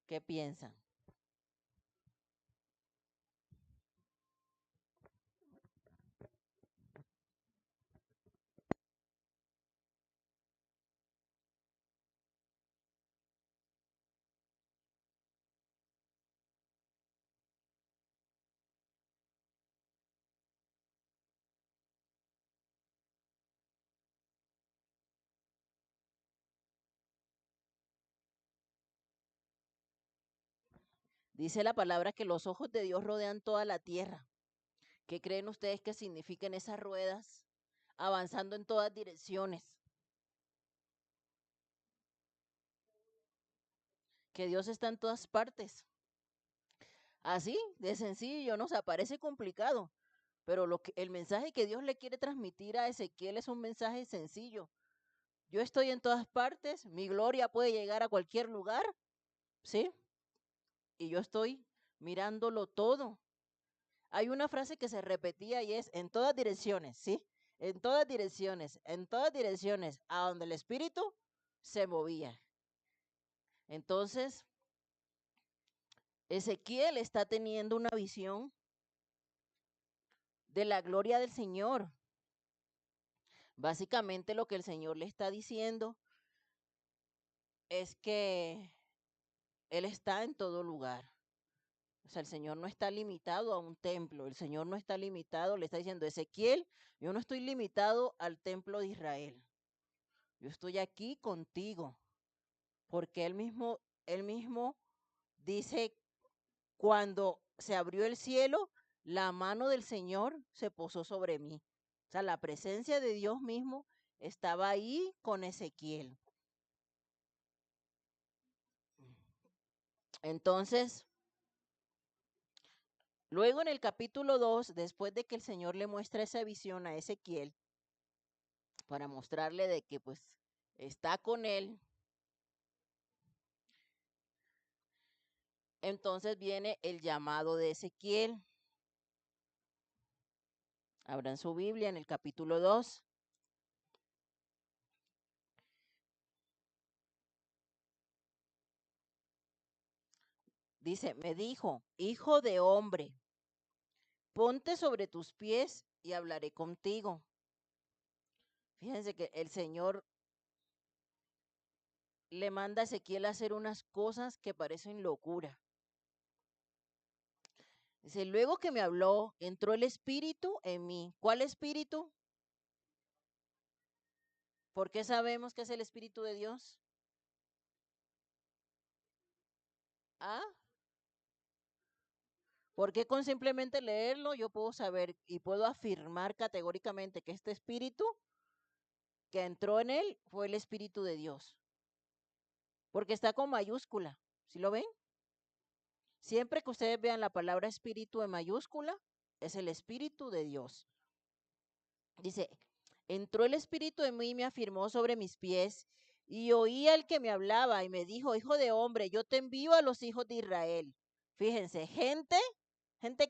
¿Qué piensan? Dice la palabra que los ojos de Dios rodean toda la tierra. ¿Qué creen ustedes que significan esas ruedas avanzando en todas direcciones? Que Dios está en todas partes. Así, de sencillo, nos parece complicado, pero el mensaje que Dios le quiere transmitir a Ezequiel es un mensaje sencillo. Yo estoy en todas partes, mi gloria puede llegar a cualquier lugar, ¿sí? Y yo estoy mirándolo todo. Hay una frase que se repetía y es en todas direcciones, ¿sí? En todas direcciones, a donde el espíritu se movía. Entonces, Ezequiel está teniendo una visión de la gloria del Señor. Básicamente lo que el Señor le está diciendo es que Él está en todo lugar. O sea, el Señor no está limitado a un templo, el Señor no está limitado, le está diciendo, Ezequiel, yo no estoy limitado al templo de Israel. Yo estoy aquí contigo, porque él mismo dice, cuando se abrió el cielo, la mano del Señor se posó sobre mí. O sea, la presencia de Dios mismo estaba ahí con Ezequiel. Entonces, luego en el capítulo 2, después de que el Señor le muestra esa visión a Ezequiel, para mostrarle de que pues está con él, entonces viene el llamado de Ezequiel. Abran su Biblia en el capítulo 2. Dice, me dijo, hijo de hombre, ponte sobre tus pies y hablaré contigo. Fíjense que el Señor le manda a Ezequiel a hacer unas cosas que parecen locura. Dice, luego que me habló, entró el espíritu en mí. ¿Cuál espíritu? ¿Por qué sabemos que es el espíritu de Dios? ¿Ah? Porque con simplemente leerlo yo puedo saber y puedo afirmar categóricamente que este espíritu que entró en él fue el espíritu de Dios. Porque está con mayúscula. ¿Sí lo ven? Siempre que ustedes vean la palabra espíritu en mayúscula, es el espíritu de Dios. Dice, entró el espíritu en mí y me afirmó sobre mis pies y oí al que me hablaba y me dijo, hijo de hombre, yo te envío a los hijos de Israel. Fíjense, ¿gente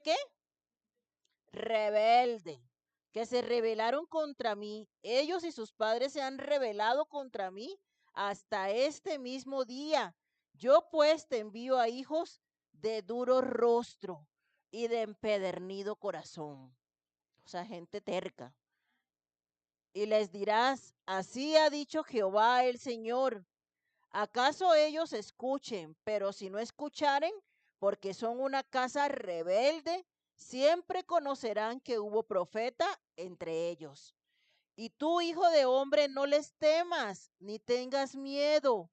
qué? Rebelde, que se rebelaron contra mí. Ellos y sus padres se han rebelado contra mí hasta este mismo día. Yo pues te envío a hijos de duro rostro y de empedernido corazón. O sea, gente terca. Y les dirás, así ha dicho Jehová el Señor. ¿Acaso ellos escuchen? Pero si no escucharen, porque son una casa rebelde, siempre conocerán que hubo profeta entre ellos. Y tú, hijo de hombre, no les temas, ni tengas miedo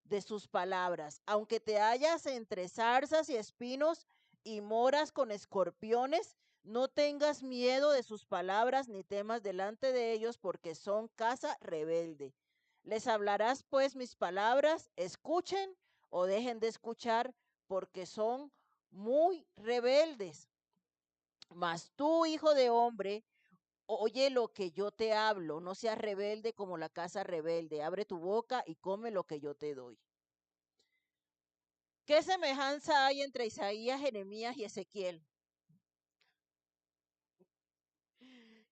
de sus palabras, aunque te hallas entre zarzas y espinos y moras con escorpiones, no tengas miedo de sus palabras, ni temas delante de ellos, porque son casa rebelde. Les hablarás pues mis palabras, escuchen o dejen de escuchar, porque son muy rebeldes. Mas tú, hijo de hombre, oye lo que yo te hablo, no seas rebelde como la casa rebelde, abre tu boca y come lo que yo te doy. ¿Qué semejanza hay entre Isaías, Jeremías y Ezequiel?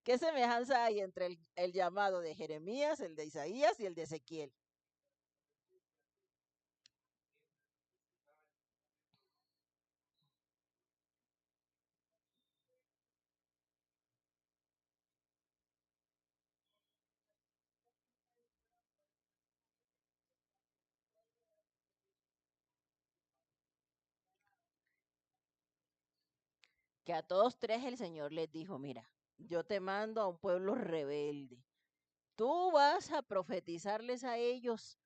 ¿Qué semejanza hay entre el llamado de Jeremías, el de Isaías y el de Ezequiel? Que a todos tres el Señor les dijo, mira, yo te mando a un pueblo rebelde. Tú vas a profetizarles a ellos,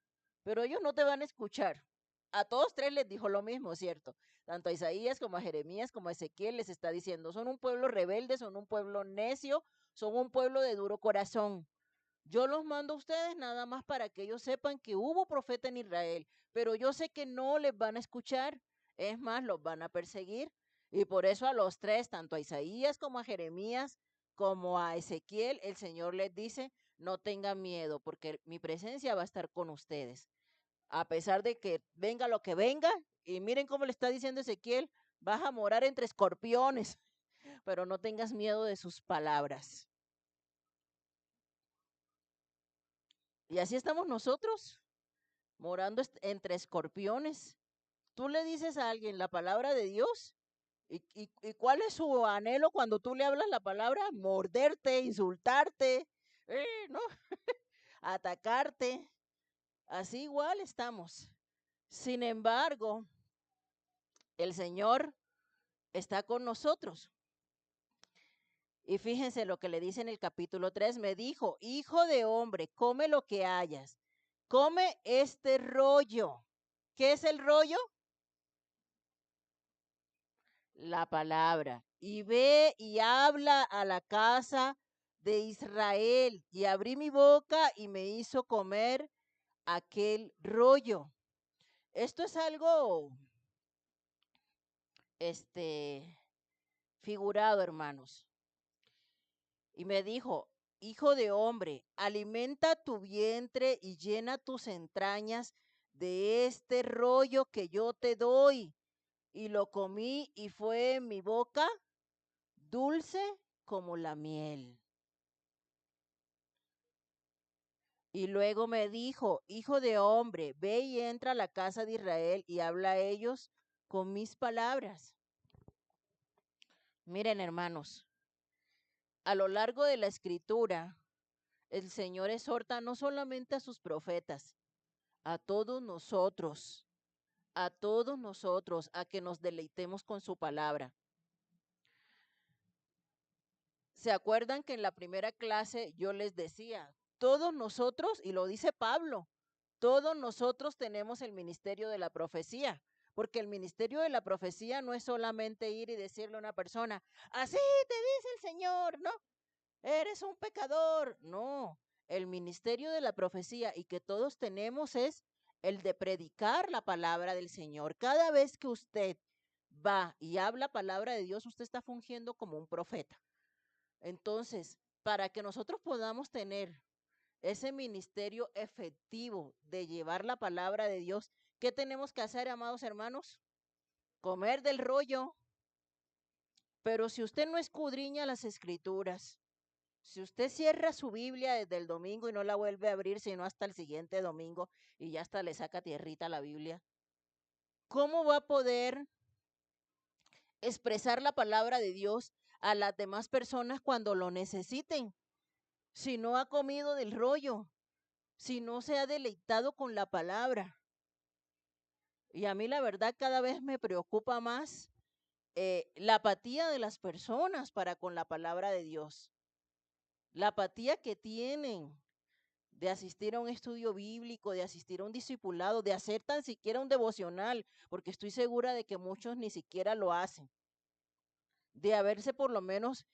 pero ellos no te van a escuchar. a todos tres les dijo lo mismo, ¿cierto? Tanto a Isaías como a Jeremías como a Ezequiel les está diciendo, son un pueblo rebelde, son un pueblo necio, son un pueblo de duro corazón. Yo los mando a ustedes nada más para que ellos sepan que hubo profeta en Israel, pero yo sé que no les van a escuchar, es más, los van a perseguir. Y por eso a los tres, tanto a Isaías como a Jeremías, como a Ezequiel, el Señor les dice, no tengan miedo, porque mi presencia va a estar con ustedes. A pesar de que venga lo que venga, y miren cómo le está diciendo Ezequiel, vas a morar entre escorpiones, pero no tengas miedo de sus palabras. Y así estamos nosotros, morando entre escorpiones. Tú le dices a alguien la palabra de Dios, y cuál es su anhelo cuando tú le hablas la palabra, morderte, insultarte, ¿no? Atacarte. Así igual estamos. Sin embargo, el Señor está con nosotros. Y fíjense lo que le dice en el capítulo 3, me dijo, hijo de hombre, come lo que hayas, come este rollo. ¿Qué es el rollo? La palabra. Y ve y habla a la casa de Israel. Y abrí mi boca y me hizo comer aquel rollo. Esto es algo, figurado, hermanos. Y me dijo, hijo de hombre, alimenta tu vientre y llena tus entrañas de este rollo que yo te doy. Y lo comí y fue en mi boca dulce como la miel. Y luego me dijo, hijo de hombre, ve y entra a la casa de Israel y habla a ellos con mis palabras. Miren, hermanos, a lo largo de la escritura, el Señor exhorta no solamente a sus profetas, a todos nosotros, a que nos deleitemos con su palabra. ¿Se acuerdan que en la primera clase yo les decía, todos nosotros, y lo dice Pablo, todos nosotros tenemos el ministerio de la profecía, porque el ministerio de la profecía no es solamente ir y decirle a una persona, así te dice el Señor, ¿no? Eres un pecador. No, el ministerio de la profecía y que todos tenemos es el de predicar la palabra del Señor. Cada vez que usted va y habla palabra de Dios, usted está fungiendo como un profeta. Entonces, para que nosotros podamos tener ese ministerio efectivo de llevar la palabra de Dios, ¿qué tenemos que hacer, amados hermanos? Comer del rollo. Pero si usted no escudriña las escrituras, si usted cierra su Biblia desde el domingo y no la vuelve a abrir sino hasta el siguiente domingo y ya hasta le saca tierrita a la Biblia, ¿cómo va a poder expresar la palabra de Dios a las demás personas cuando lo necesiten? Si no ha comido del rollo, si no se ha deleitado con la palabra. Y a mí la verdad cada vez me preocupa más la apatía de las personas para con la palabra de Dios. La apatía que tienen de asistir a un estudio bíblico, de asistir a un discipulado, de hacer tan siquiera un devocional, porque estoy segura de que muchos ni siquiera lo hacen. De haberse por lo menos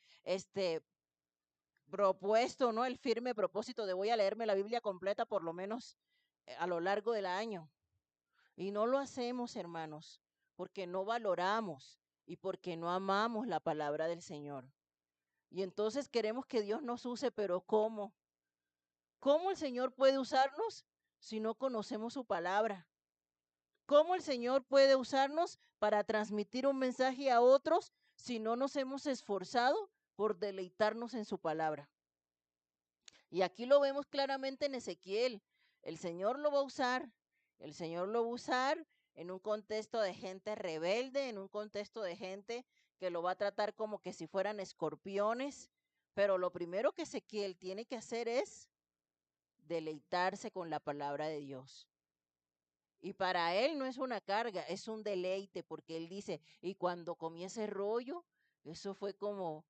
propuesto, ¿no? El firme propósito de voy a leerme la Biblia completa por lo menos a lo largo del año. Y no lo hacemos, hermanos, porque no valoramos y porque no amamos la palabra del Señor. Y entonces queremos que Dios nos use, pero ¿cómo? ¿Cómo el Señor puede usarnos si no conocemos su palabra? ¿Cómo el Señor puede usarnos para transmitir un mensaje a otros si no nos hemos esforzado por deleitarnos en su palabra? Y aquí lo vemos claramente en Ezequiel. El Señor lo va a usar, el Señor lo va a usar en un contexto de gente rebelde, en un contexto de gente que lo va a tratar como que si fueran escorpiones, pero lo primero que Ezequiel tiene que hacer es deleitarse con la palabra de Dios. Y para él no es una carga, es un deleite, porque él dice, y cuando comí ese rollo, eso fue como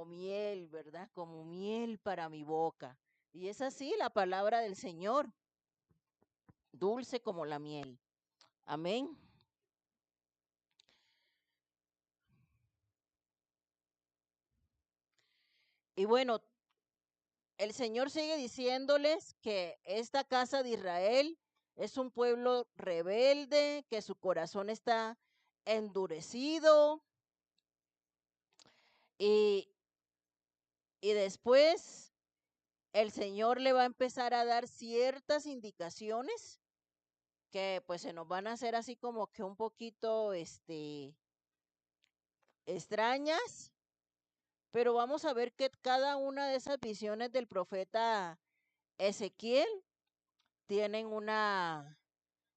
miel, ¿verdad? Como miel para mi boca. Y es así la palabra del Señor, dulce como la miel. Amén. Y bueno, el Señor sigue diciéndoles que esta casa de Israel es un pueblo rebelde, que su corazón está endurecido y, y después el Señor le va a empezar a dar ciertas indicaciones que pues se nos van a hacer así como que un poquito extrañas, pero vamos a ver que cada una de esas visiones del profeta Ezequiel tienen una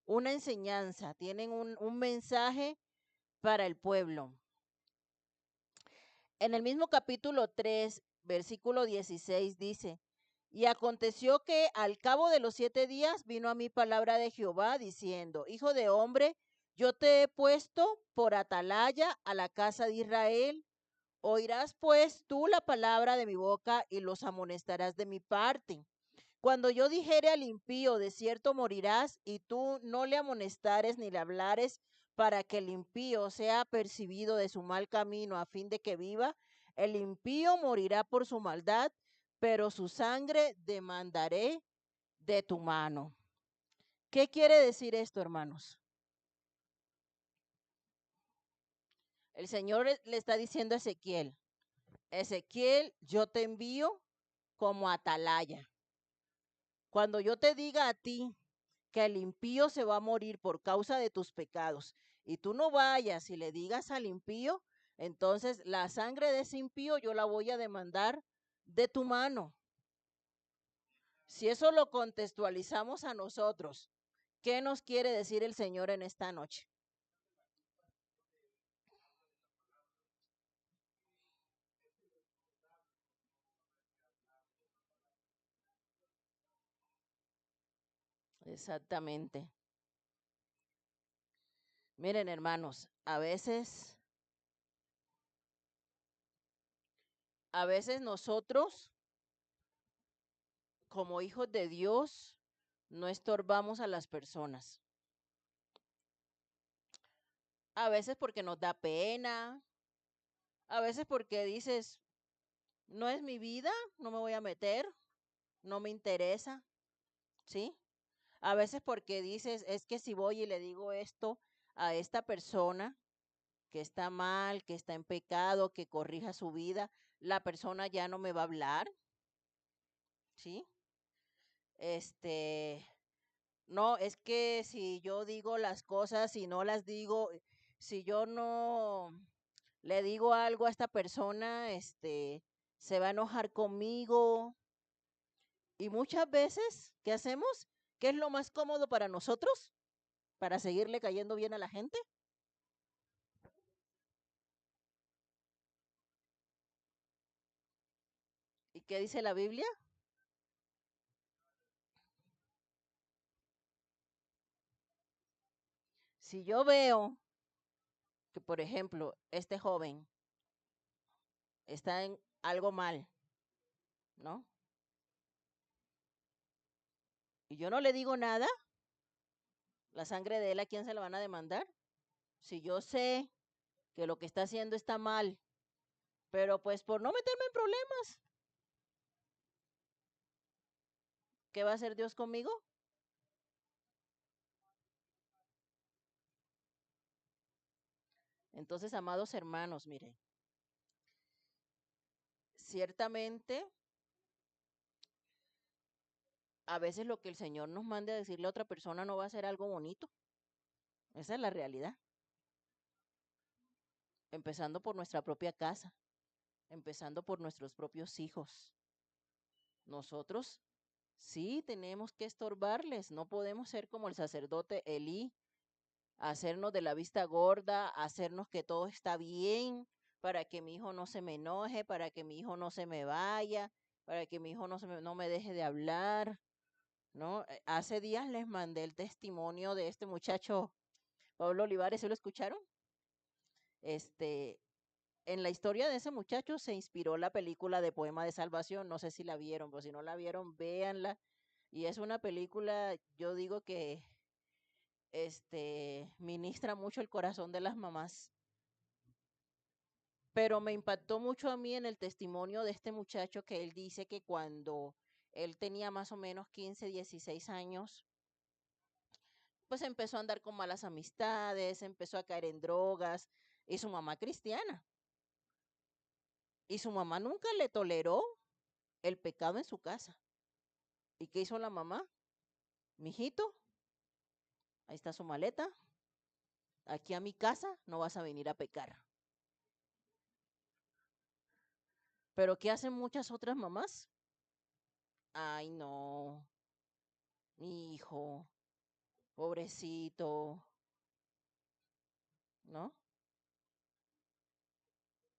enseñanza, tienen un mensaje para el pueblo. En el mismo capítulo 3, versículo 16 dice, y aconteció que al cabo de los 7 días vino a mí palabra de Jehová diciendo, hijo de hombre, yo te he puesto por atalaya a la casa de Israel. Oirás pues tú la palabra de mi boca y los amonestarás de mi parte. Cuando yo dijere al impío, de cierto morirás, y tú no le amonestares ni le hablares, para que el impío sea percibido de su mal camino, a fin de que viva, el impío morirá por su maldad, pero su sangre demandaré de tu mano. ¿Qué quiere decir esto, hermanos? El Señor le está diciendo a Ezequiel, Ezequiel, yo te envío como atalaya. Cuando yo te diga a ti que el impío se va a morir por causa de tus pecados, y tú no vayas y le digas al impío, entonces la sangre de ese impío yo la voy a demandar de tu mano. Si eso lo contextualizamos a nosotros, ¿qué nos quiere decir el Señor en esta noche? Exactamente. Miren, hermanos, a veces nosotros, como hijos de Dios, no estorbamos a las personas. A veces porque nos da pena, a veces porque dices, no es mi vida, no me voy a meter, no me interesa, ¿sí? A veces porque dices, es que si voy y le digo esto a esta persona que está mal, que está en pecado, que corrija su vida, la persona ya no me va a hablar, ¿sí? Este, no, es que si yo digo las cosas y no las digo, si yo no le digo algo a esta persona, se va a enojar conmigo. Y muchas veces, ¿qué hacemos? ¿Qué es lo más cómodo para nosotros? Para seguirle cayendo bien a la gente. ¿Y qué dice la Biblia? Si yo veo que, por ejemplo, este joven está en algo mal, ¿no? Y yo no le digo nada, la sangre de él, ¿a quién se la van a demandar? Si yo sé que lo que está haciendo está mal, pero pues por no meterme en problemas, ¿qué va a hacer Dios conmigo? Entonces, amados hermanos, miren, ciertamente a veces lo que el Señor nos mande a decirle a otra persona no va a ser algo bonito. Esa es la realidad. Empezando por nuestra propia casa, empezando por nuestros propios hijos. Nosotros sí tenemos que estorbarles, no podemos ser como el sacerdote Elí, hacernos de la vista gorda, hacernos que todo está bien, para que mi hijo no se me enoje, para que mi hijo no se me vaya, para que mi hijo no me deje de hablar, ¿no? Hace días les mandé el testimonio de este muchacho, Pablo Olivares, ¿se lo escucharon? Este, en la historia de ese muchacho se inspiró la película de Poema de Salvación, no sé si la vieron, pero si no la vieron, véanla. Y es una película, yo digo que ministra mucho el corazón de las mamás. Pero me impactó mucho a mí en el testimonio de este muchacho que él dice que cuando él tenía más o menos 15, 16 años, pues empezó a andar con malas amistades, empezó a caer en drogas, y su mamá cristiana. Y su mamá nunca le toleró el pecado en su casa. ¿Y qué hizo la mamá? Mijito, ahí está su maleta, aquí a mi casa no vas a venir a pecar. Pero ¿qué hacen muchas otras mamás? Ay, no, mi hijo, pobrecito, ¿no?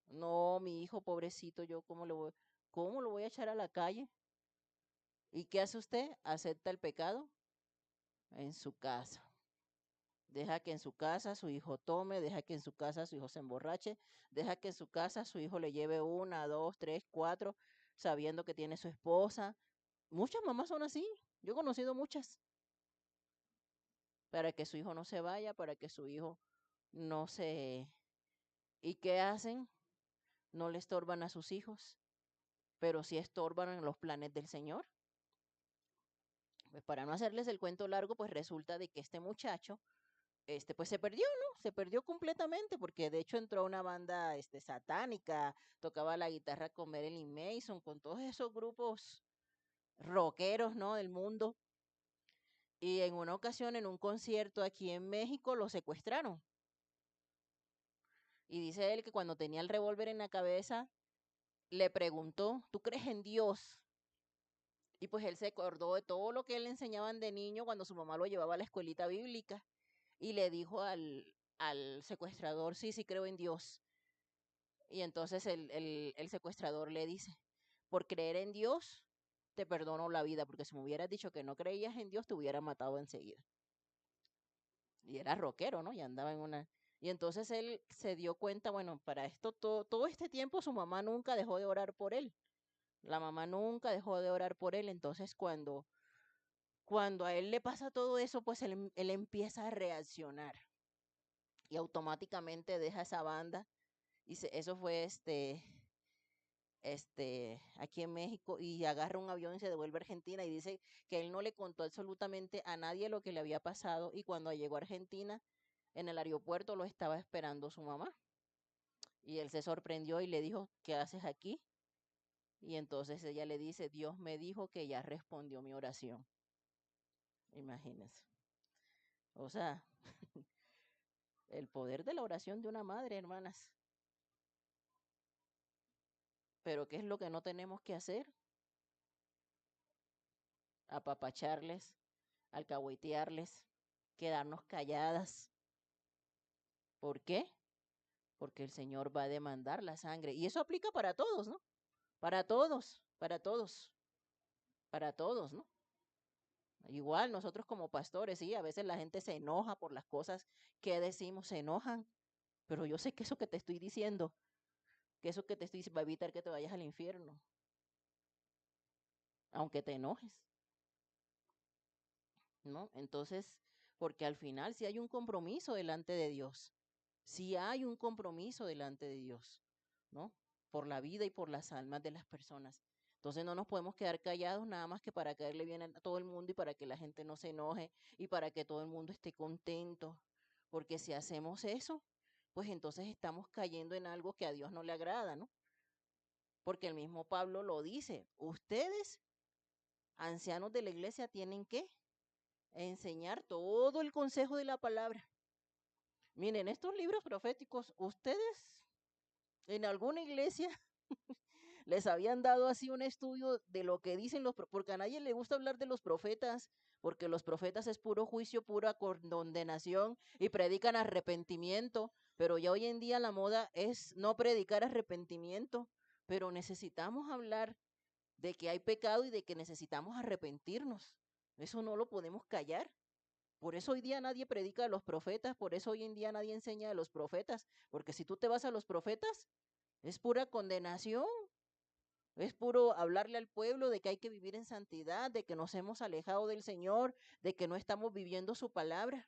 No, mi hijo, pobrecito, yo cómo lo voy a echar a la calle? ¿Y qué hace usted? ¿Acepta el pecado? En su casa. Deja que en su casa su hijo tome, deja que en su casa su hijo se emborrache, deja que en su casa su hijo le lleve 1, 2, 3, 4, sabiendo que tiene su esposa. Muchas mamás son así. Yo he conocido muchas. Para que su hijo no se vaya, para que su hijo no se... ¿Y qué hacen? No le estorban a sus hijos, pero sí estorban en los planes del Señor. Pues para no hacerles el cuento largo, pues resulta de que este muchacho, pues se perdió, ¿no? Se perdió completamente, porque de hecho entró a una banda, satánica, tocaba la guitarra con Marilyn Manson, con todos esos grupos rockeros, ¿no? Del mundo. Y en una ocasión, en un concierto aquí en México, lo secuestraron. Y dice él que cuando tenía el revólver en la cabeza, le preguntó, ¿tú crees en Dios? Y pues él se acordó de todo lo que él le enseñaban de niño cuando su mamá lo llevaba a la escuelita bíblica. Y le dijo al secuestrador, sí, sí creo en Dios. Y entonces el secuestrador le dice, por creer en Dios, te perdono la vida, porque si me hubieras dicho que no creías en Dios, te hubiera matado enseguida. Y era rockero, ¿no? Y andaba en una... Y entonces él se dio cuenta, bueno, para esto, todo este tiempo su mamá nunca dejó de orar por él. La mamá nunca dejó de orar por él. Entonces cuando a él le pasa todo eso, pues él empieza a reaccionar. Y automáticamente deja esa banda. Y eso fue aquí en México, y agarra un avión y se devuelve a Argentina, y dice que él no le contó absolutamente a nadie lo que le había pasado, y cuando llegó a Argentina, en el aeropuerto lo estaba esperando su mamá. Y él se sorprendió y le dijo, ¿qué haces aquí? Y entonces ella le dice, Dios me dijo que ya respondió mi oración. Imagínense. O sea, el poder de la oración de una madre, hermanas. Pero ¿qué es lo que no tenemos que hacer? Apapacharles, alcahuetearles, quedarnos calladas. ¿Por qué? Porque el Señor va a demandar la sangre. Y eso aplica para todos, ¿no? Para todos, para todos, para todos, ¿no? Igual nosotros como pastores, sí, a veces la gente se enoja por las cosas que decimos, se enojan, pero yo sé que eso que te estoy diciendo, que eso que te estoy diciendo va a evitar que te vayas al infierno, aunque te enojes, ¿no? Entonces, porque al final sí hay un compromiso delante de Dios, sí hay un compromiso delante de Dios, ¿no? Por la vida y por las almas de las personas. Entonces no nos podemos quedar callados nada más que para caerle bien a todo el mundo y para que la gente no se enoje y para que todo el mundo esté contento. Porque si hacemos eso, pues entonces estamos cayendo en algo que a Dios no le agrada, ¿no? Porque el mismo Pablo lo dice, ustedes, ancianos de la iglesia, tienen que enseñar todo el consejo de la palabra. Miren, estos libros proféticos, ustedes en alguna iglesia les habían dado así un estudio de lo que dicen porque a nadie le gusta hablar de los profetas, porque los profetas es puro juicio, pura condenación y predican arrepentimiento, pero ya hoy en día la moda es no predicar arrepentimiento, pero necesitamos hablar de que hay pecado y de que necesitamos arrepentirnos. Eso no lo podemos callar. Por eso hoy día nadie predica de los profetas, por eso hoy en día nadie enseña de los profetas, porque si tú te vas a los profetas, es pura condenación, es puro hablarle al pueblo de que hay que vivir en santidad, de que nos hemos alejado del Señor, de que no estamos viviendo su palabra.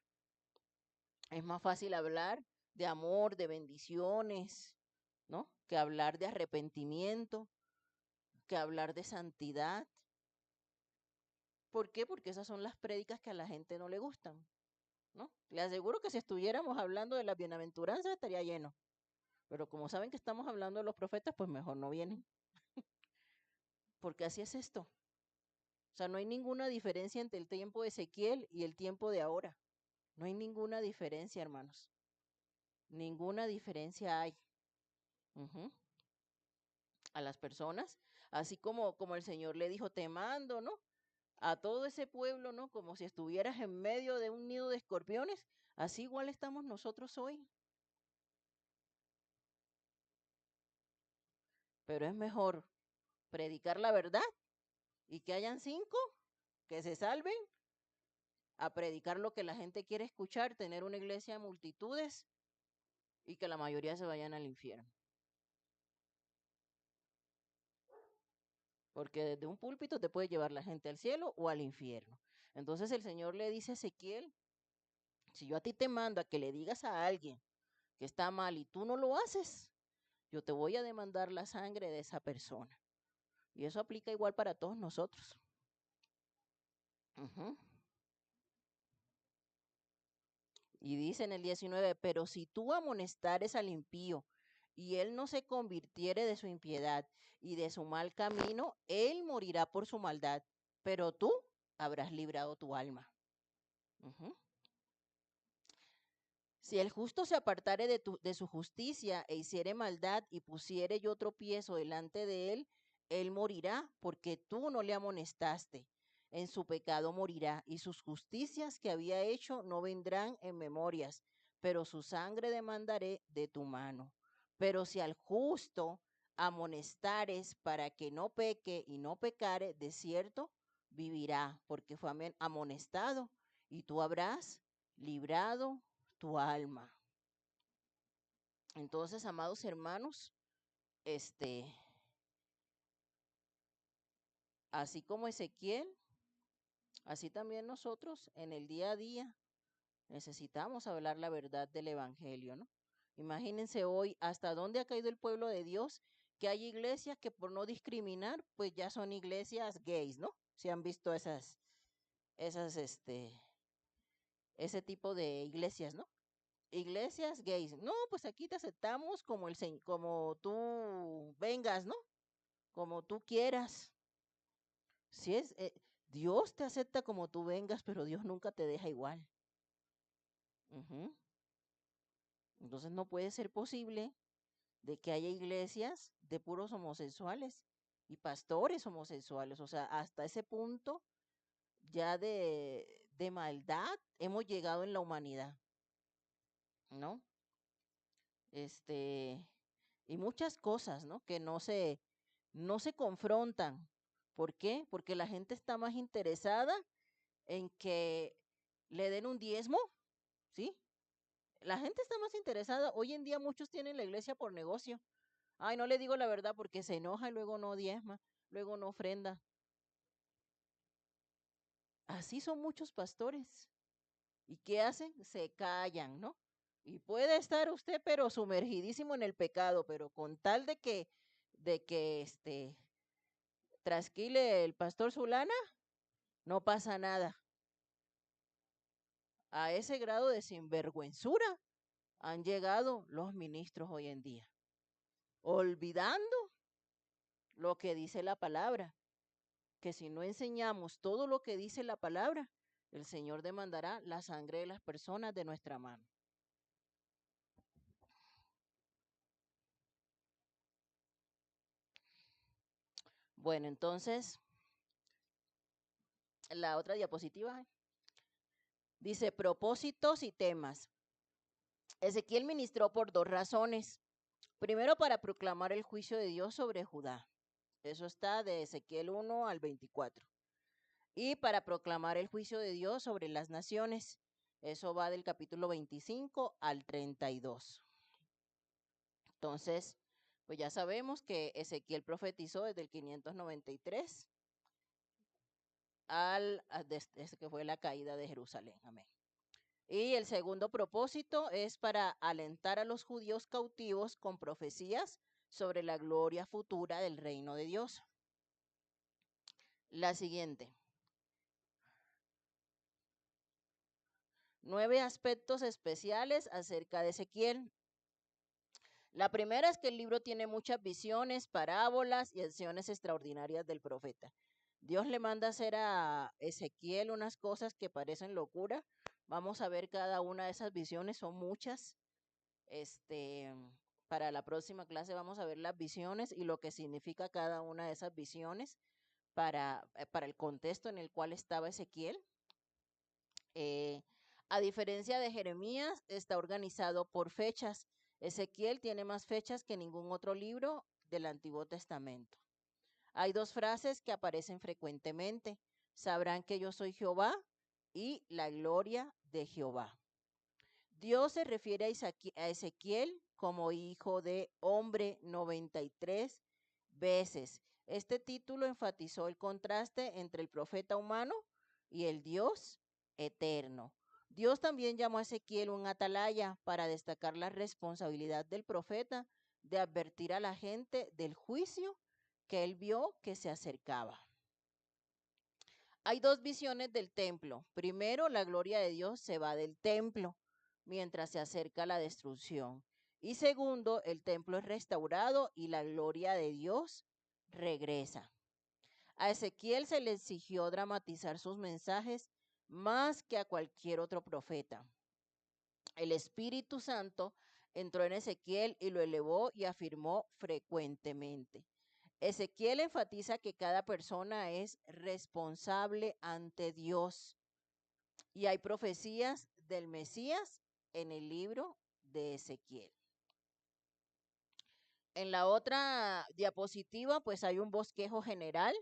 Es más fácil hablar de amor, de bendiciones, ¿no? Que hablar de arrepentimiento, que hablar de santidad. ¿Por qué? Porque esas son las prédicas que a la gente no le gustan, ¿no? Le aseguro que si estuviéramos hablando de las bienaventuranzas estaría lleno. Pero como saben que estamos hablando de los profetas, pues mejor no vienen. Porque así es esto. O sea, no hay ninguna diferencia entre el tiempo de Ezequiel y el tiempo de ahora. No hay ninguna diferencia, hermanos. Ninguna diferencia hay. Ujú. A las personas, así como el Señor le dijo, te mando, ¿no? A todo ese pueblo, ¿no? Como si estuvieras en medio de un nido de escorpiones, así igual estamos nosotros hoy. Pero es mejor predicar la verdad y que hayan 5 que se salven, a predicar lo que la gente quiere escuchar, tener una iglesia de multitudes y que la mayoría se vayan al infierno. Porque desde un púlpito te puede llevar la gente al cielo o al infierno. Entonces el Señor le dice a Ezequiel, si yo a ti te mando a que le digas a alguien que está mal y tú no lo haces, yo te voy a demandar la sangre de esa persona. Y eso aplica igual para todos nosotros. Ujú. Y dice en el 19, pero si tú amonestares al impío y él no se convirtiere de su impiedad y de su mal camino, él morirá por su maldad, pero tú habrás librado tu alma. Ujú. Si el justo se apartare de su justicia e hiciere maldad y pusiere yo tropiezo delante de él, él morirá porque tú no le amonestaste. En su pecado morirá y sus justicias que había hecho no vendrán en memorias, pero su sangre demandaré de tu mano. Pero si al justo amonestares para que no peque y no pecare, de cierto vivirá, porque fue amonestado y tú habrás librado tu alma. Entonces, amados hermanos, así como Ezequiel, así también nosotros en el día a día necesitamos hablar la verdad del evangelio, ¿no? Imagínense hoy hasta dónde ha caído el pueblo de Dios, que hay iglesias que por no discriminar, pues ya son iglesias gays, ¿no? Se han visto esas, ese tipo de iglesias, ¿no? Iglesias gays. No, pues aquí te aceptamos como como tú vengas, ¿no? Como tú quieras. Si es Dios te acepta como tú vengas, pero Dios nunca te deja igual. Ujú. Entonces no puede ser posible de que haya iglesias de puros homosexuales y pastores homosexuales. O sea, hasta ese punto ya de maldad hemos llegado en la humanidad, ¿no? Este, y muchas cosas, ¿no? Que no se confrontan. ¿Por qué? Porque la gente está más interesada en que le den un diezmo, ¿sí? La gente está más interesada. Hoy en día muchos tienen la iglesia por negocio. Ay, no le digo la verdad porque se enoja y luego no diezma, luego no ofrenda. Así son muchos pastores. ¿Y qué hacen? Se callan, ¿no? Y puede estar usted, pero sumergidísimo en el pecado, pero con tal de que trasquile el pastor Zulana, no pasa nada. A ese grado de sinvergüenzura han llegado los ministros hoy en día, olvidando lo que dice la palabra, que si no enseñamos todo lo que dice la palabra, el Señor demandará la sangre de las personas de nuestra mano. Bueno, entonces, la otra diapositiva dice propósitos y temas. Ezequiel ministró por 2 razones. Primero, para proclamar el juicio de Dios sobre Judá. Eso está de Ezequiel 1 al 24. Y para proclamar el juicio de Dios sobre las naciones. Eso va del capítulo 25 al 32. Entonces, pues ya sabemos que Ezequiel profetizó desde el 593 desde que fue la caída de Jerusalén. Amén. Y el segundo propósito es para alentar a los judíos cautivos con profecías sobre la gloria futura del reino de Dios. La siguiente. 9 aspectos especiales acerca de Ezequiel. La primera es que el libro tiene muchas visiones, parábolas y acciones extraordinarias del profeta. Dios le manda hacer a Ezequiel unas cosas que parecen locura. Vamos a ver cada una de esas visiones, son muchas. Para la próxima clase vamos a ver las visiones y lo que significa cada una de esas visiones para el contexto en el cual estaba Ezequiel. A diferencia de Jeremías, está organizado por fechas. Ezequiel tiene más fechas que ningún otro libro del Antiguo Testamento. Hay 2 frases que aparecen frecuentemente. Sabrán que yo soy Jehová y la gloria de Jehová. Dios se refiere a Ezequiel como hijo de hombre 93 veces. Este título enfatizó el contraste entre el profeta humano y el Dios eterno. Dios también llamó a Ezequiel un atalaya para destacar la responsabilidad del profeta de advertir a la gente del juicio que él vio que se acercaba. Hay 2 visiones del templo. Primero, la gloria de Dios se va del templo mientras se acerca la destrucción. Y segundo, el templo es restaurado y la gloria de Dios regresa. A Ezequiel se le exigió dramatizar sus mensajes más que a cualquier otro profeta. El Espíritu Santo entró en Ezequiel y lo elevó y afirmó frecuentemente. Ezequiel enfatiza que cada persona es responsable ante Dios y hay profecías del Mesías en el libro de Ezequiel. En la otra diapositiva pues hay un bosquejo general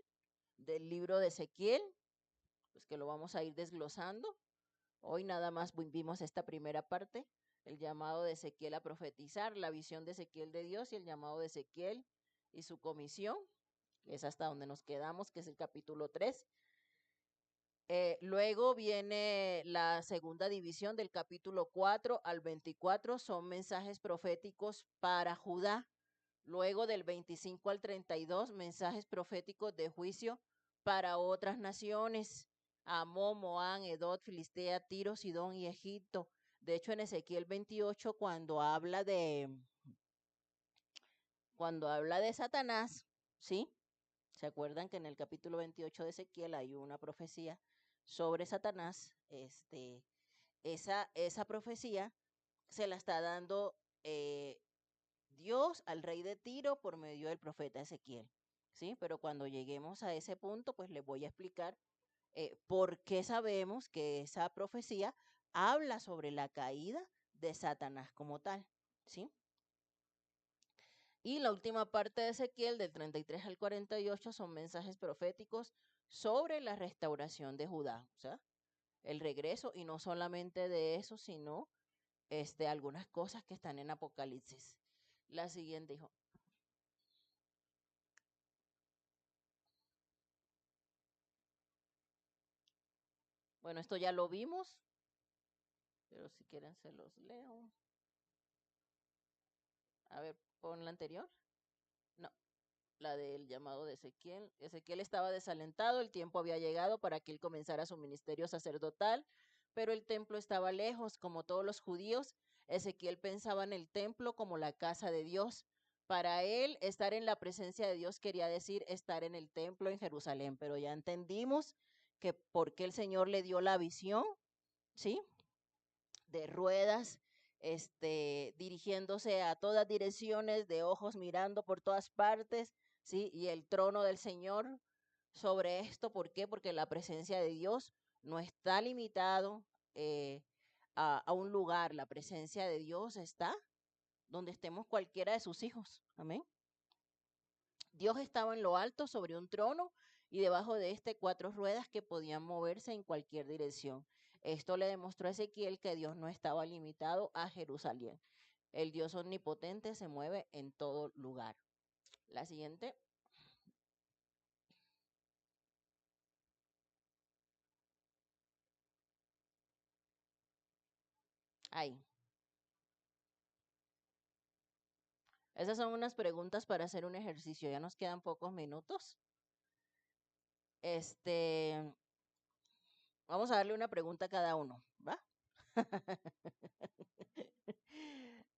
del libro de Ezequiel, pues que lo vamos a ir desglosando. Hoy nada más vimos esta primera parte, el llamado de Ezequiel a profetizar, la visión de Ezequiel de Dios y el llamado de Ezequiel y su comisión. Es hasta donde nos quedamos, que es el capítulo 3. Luego viene la segunda división del capítulo 4 al 24, son mensajes proféticos para Judá. Luego del 25 al 32, mensajes proféticos de juicio para otras naciones, Amón, Moab, Edom, Filistea, Tiro, Sidón y Egipto. De hecho, en Ezequiel 28, cuando habla de Satanás, ¿sí? ¿Se acuerdan que en el capítulo 28 de Ezequiel hay una profecía sobre Satanás? Esa profecía se la está dando Dios al rey de Tiro por medio del profeta Ezequiel, ¿sí? Pero cuando lleguemos a ese punto, pues les voy a explicar por qué sabemos que esa profecía habla sobre la caída de Satanás como tal, ¿sí? Y la última parte de Ezequiel, del 33 al 48, son mensajes proféticos sobre la restauración de Judá, o sea, el regreso, y no solamente de eso, sino algunas cosas que están en Apocalipsis. La siguiente, hijo. Bueno, esto ya lo vimos, pero si quieren se los leo. A ver, pon la anterior. No, la del llamado de Ezequiel. Ezequiel estaba desalentado, el tiempo había llegado para que él comenzara su ministerio sacerdotal, pero el templo estaba lejos, como todos los judíos. Ezequiel pensaba en el templo como la casa de Dios. Para él, estar en la presencia de Dios quería decir estar en el templo en Jerusalén, pero ya entendimos que porque el Señor le dio la visión, ¿sí? De ruedas, dirigiéndose a todas direcciones, de ojos mirando por todas partes, ¿sí? Y el trono del Señor sobre esto, ¿por qué? Porque la presencia de Dios no está limitado a un lugar, la presencia de Dios está donde estemos cualquiera de sus hijos, amén. Dios estaba en lo alto sobre un trono y debajo de 4 ruedas que podían moverse en cualquier dirección. Esto le demostró a Ezequiel que Dios no estaba limitado a Jerusalén. El Dios omnipotente se mueve en todo lugar. La siguiente. Ahí. Esas son unas preguntas para hacer un ejercicio. Ya nos quedan pocos minutos. Vamos a darle una pregunta a cada uno, ¿va?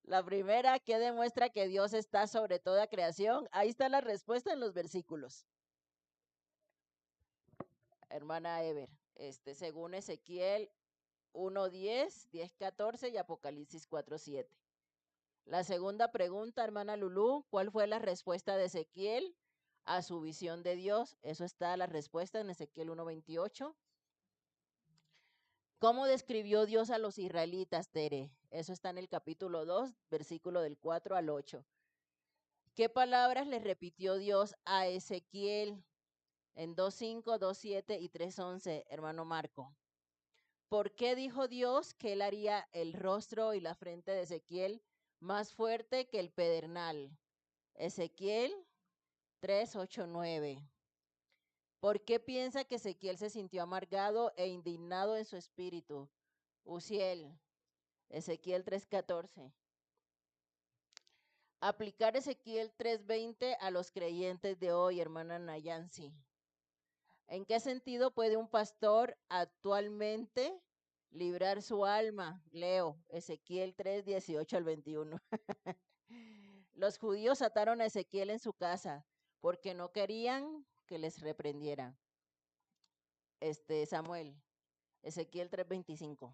La primera, ¿qué demuestra que Dios está sobre toda creación? Ahí está la respuesta en los versículos. Hermana Ever, según Ezequiel 1:10, 10:14 y Apocalipsis 4:7. La segunda pregunta, hermana Lulú, ¿cuál fue la respuesta de Ezequiel a su visión de Dios? Eso está la respuesta en Ezequiel 1:28. ¿Cómo describió Dios a los israelitas, Tere? Eso está en el capítulo 2, versículo del 4 al 8. ¿Qué palabras le repitió Dios a Ezequiel en 2:5, 2:7 y 3:11, hermano Marco? ¿Por qué dijo Dios que él haría el rostro y la frente de Ezequiel más fuerte que el pedernal? Ezequiel 3, 8, 9. ¿Por qué piensa que Ezequiel se sintió amargado e indignado en su espíritu? Uziel, Ezequiel 3:14. Aplicar Ezequiel 3:20 a los creyentes de hoy, hermana Nayansi. ¿En qué sentido puede un pastor actualmente librar su alma? Leo, Ezequiel 3:18 al 21. Los judíos ataron a Ezequiel en su casa porque no querían que les reprendieran. Samuel, Ezequiel 3:25.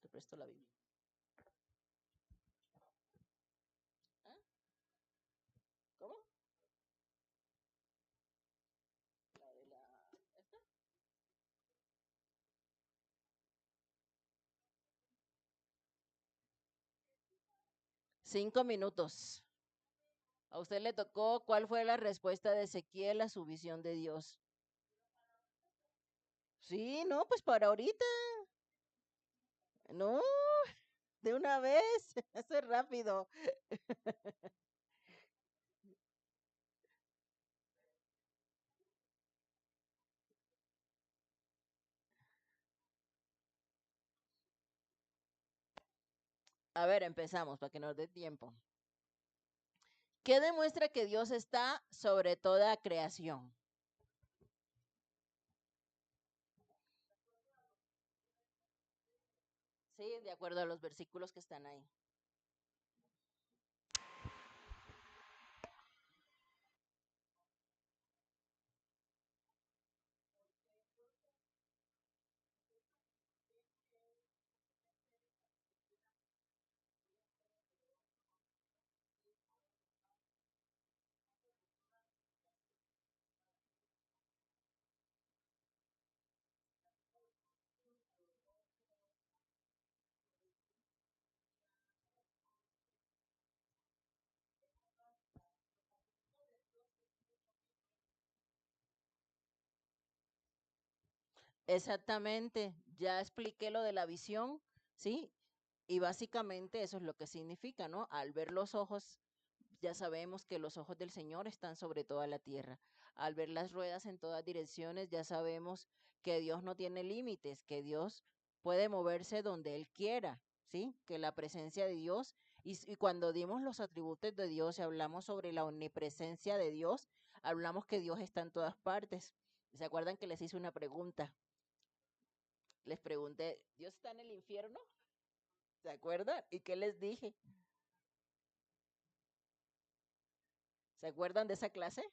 Te presto la Biblia. ¿Ah? ¿Cómo? ¿Esta? 5 minutos. A usted le tocó, ¿cuál fue la respuesta de Ezequiel a su visión de Dios? Sí, no, pues para ahorita. No, de una vez. Eso es rápido. A ver, empezamos para que nos dé tiempo. ¿Qué demuestra que Dios está sobre toda creación? Sí, de acuerdo a los versículos que están ahí. Exactamente, ya expliqué lo de la visión, ¿sí? Y básicamente eso es lo que significa, ¿no? Al ver los ojos, ya sabemos que los ojos del Señor están sobre toda la tierra. Al ver las ruedas en todas direcciones, ya sabemos que Dios no tiene límites, que Dios puede moverse donde Él quiera, ¿sí? Que la presencia de Dios, y cuando dimos los atributos de Dios y hablamos sobre la omnipresencia de Dios, hablamos que Dios está en todas partes. ¿Se acuerdan que les hice una pregunta? Les pregunté, ¿Dios está en el infierno? ¿Se acuerdan? ¿Y qué les dije? ¿Se acuerdan de esa clase?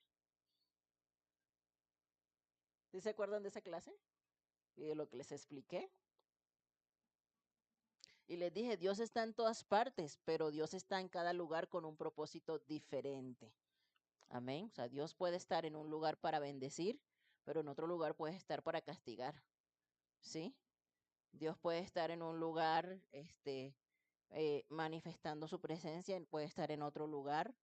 ¿Sí se acuerdan de esa clase? Y de lo que les expliqué. Y les dije, Dios está en todas partes, pero Dios está en cada lugar con un propósito diferente. Amén. O sea, Dios puede estar en un lugar para bendecir, pero en otro lugar puede estar para castigar. ¿Sí? Dios puede estar en un lugar, manifestando su presencia, puede estar en otro lugar,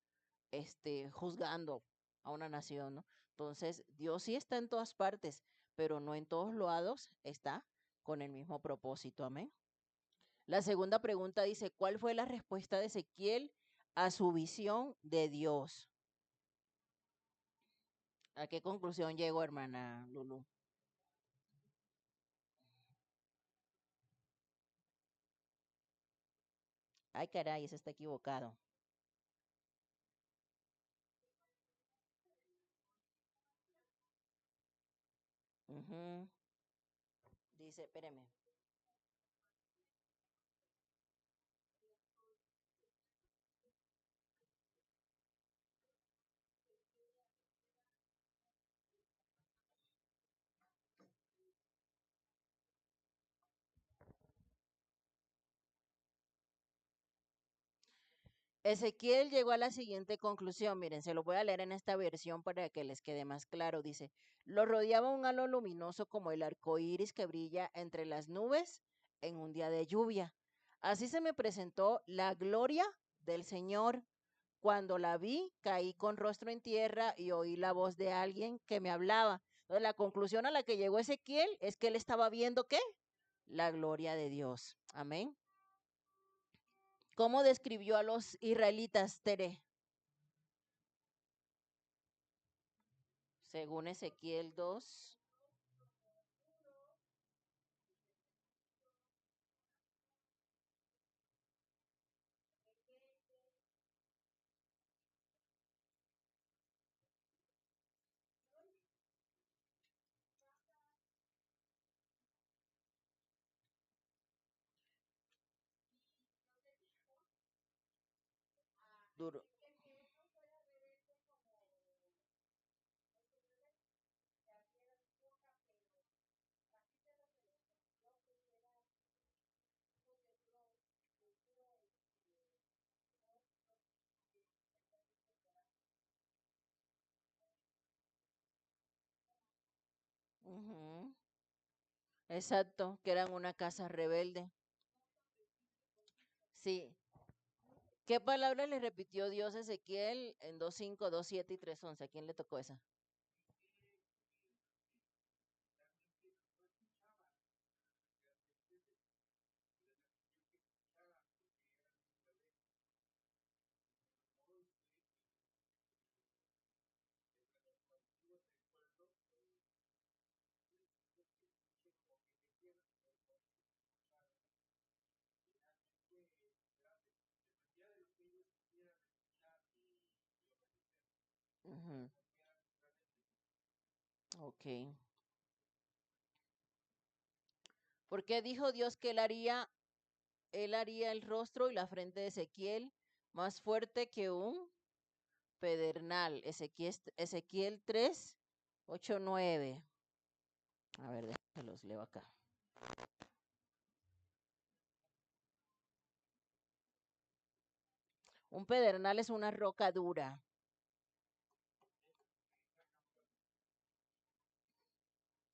juzgando a una nación, ¿no? Entonces, Dios sí está en todas partes, pero no en todos lados está con el mismo propósito. Amén. La segunda pregunta dice, ¿cuál fue la respuesta de Ezequiel a su visión de Dios? ¿A qué conclusión llegó, hermana Lulu? Ay, caray, ese está equivocado. Ujú. Dice, espéreme. Ezequiel llegó a la siguiente conclusión. Miren, se lo voy a leer en esta versión para que les quede más claro. Dice: lo rodeaba un halo luminoso como el arco iris que brilla entre las nubes en un día de lluvia. Así se me presentó la gloria del Señor. Cuando la vi, caí con rostro en tierra y oí la voz de alguien que me hablaba. Entonces, la conclusión a la que llegó Ezequiel es que él estaba viendo ¿qué? La gloria de Dios. Amén. ¿Cómo describió a los israelitas, Tere? Según Ezequiel 2. Duro. Ujú. Exacto, que eran una casa rebelde. Sí. ¿Qué palabra le repitió Dios a Ezequiel en 2:5, 2:7 y 3:11? ¿A quién le tocó esa? Ujú. Ok. ¿Por qué dijo Dios que él haría el rostro y la frente de Ezequiel más fuerte que un pedernal? Ezequiel 3, 8, 9. A ver, déjenme los leo acá. Un pedernal es una roca dura.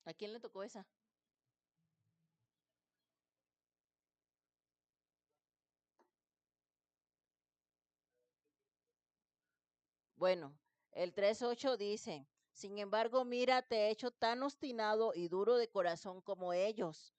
¿A quién le tocó esa? Bueno, el 3:8 dice: sin embargo, mira, te he hecho tan obstinado y duro de corazón como ellos.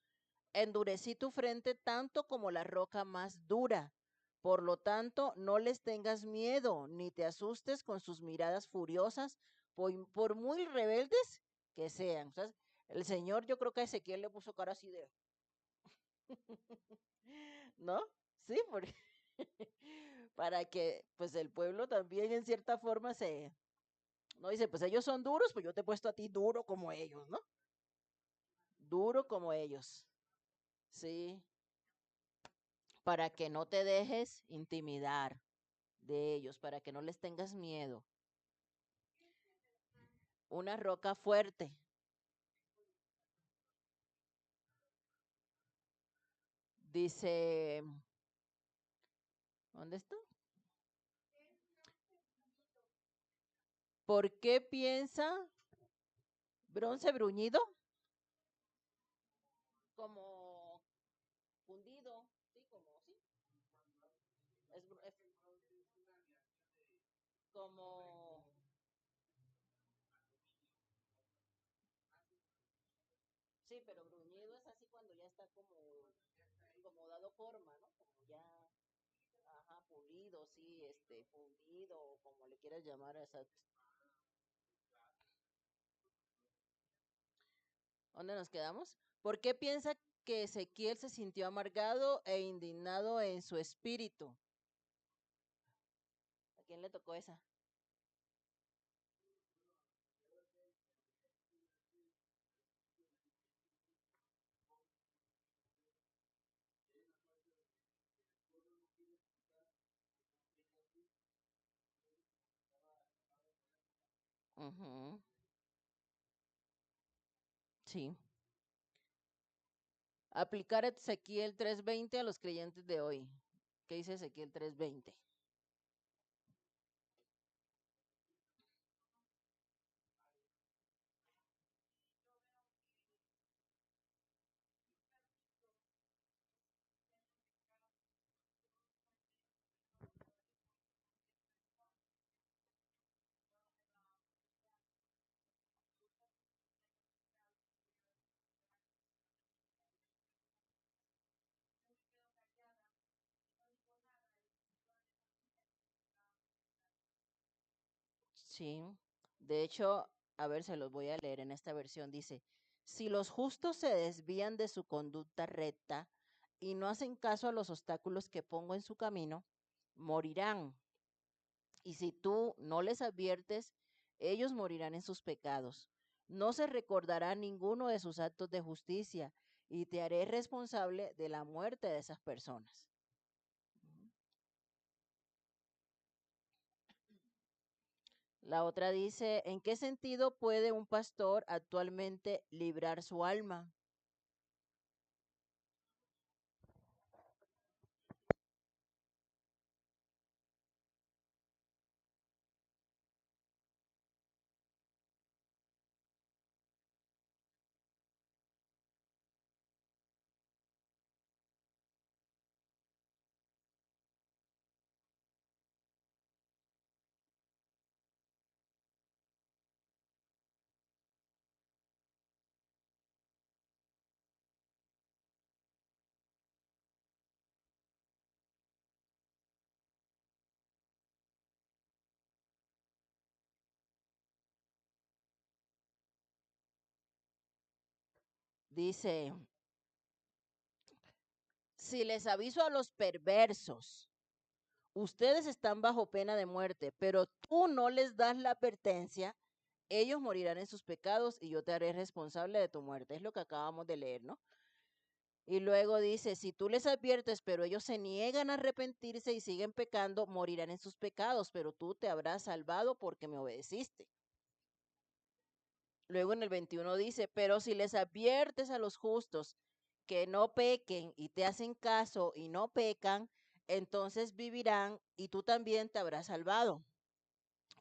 Endurecí tu frente tanto como la roca más dura. Por lo tanto, no les tengas miedo, ni te asustes con sus miradas furiosas, por muy rebeldes que sean. O sea, el Señor, yo creo que a Ezequiel le puso cara así de, ¿no? Sí, porque para que pues el pueblo también en cierta forma no dice, pues ellos son duros, pues yo te he puesto a ti duro como ellos, ¿no? Duro como ellos, sí, para que no te dejes intimidar de ellos, para que no les tengas miedo. Una roca fuerte. Dice, ¿dónde está? ¿Por qué piensa bronce bruñido? Como fundido, sí, como, sí. Es como, sí, pero bruñido es así cuando ya está como dado forma, ¿no? Como ya, ajá, pulido, sí, fundido, como le quieras llamar a esa. ¿Dónde nos quedamos? ¿Por qué piensa que Ezequiel se sintió amargado e indignado en su espíritu. ¿A quién le tocó esa? Ujú. Sí. Aplicar Ezequiel 3:20 a los creyentes de hoy. ¿Qué dice Ezequiel 3:20? Sí. De hecho, a ver, se los voy a leer en esta versión. Dice, si los justos se desvían de su conducta recta y no hacen caso a los obstáculos que pongo en su camino, morirán. Y si tú no les adviertes, ellos morirán en sus pecados. No se recordará ninguno de sus actos de justicia y te haré responsable de la muerte de esas personas. La otra dice, ¿en qué sentido puede un pastor actualmente librar su alma? Dice, si les aviso a los perversos, ustedes están bajo pena de muerte, pero tú no les das la advertencia, ellos morirán en sus pecados y yo te haré responsable de tu muerte. Es lo que acabamos de leer, ¿no? Y luego dice, si tú les adviertes, pero ellos se niegan a arrepentirse y siguen pecando, morirán en sus pecados, pero tú te habrás salvado porque me obedeciste. Luego en el 21 dice, pero si les adviertes a los justos que no pequen y te hacen caso y no pecan, entonces vivirán y tú también te habrás salvado.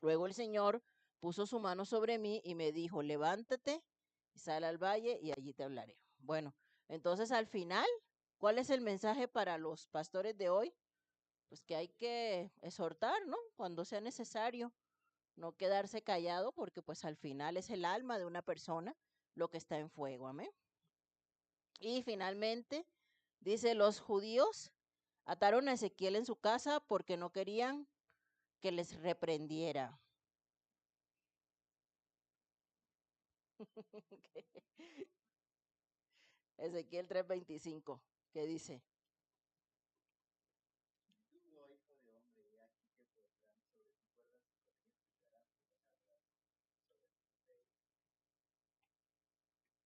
Luego el Señor puso su mano sobre mí y me dijo, levántate y sal al valle y allí te hablaré. Bueno, entonces al final, ¿cuál es el mensaje para los pastores de hoy? Pues que hay que exhortar, ¿no? Cuando sea necesario, no quedarse callado porque pues al final es el alma de una persona lo que está en fuego, amén. Y finalmente, dice, los judíos ataron a Ezequiel en su casa porque no querían que les reprendiera. Ezequiel 3:25, ¿qué dice?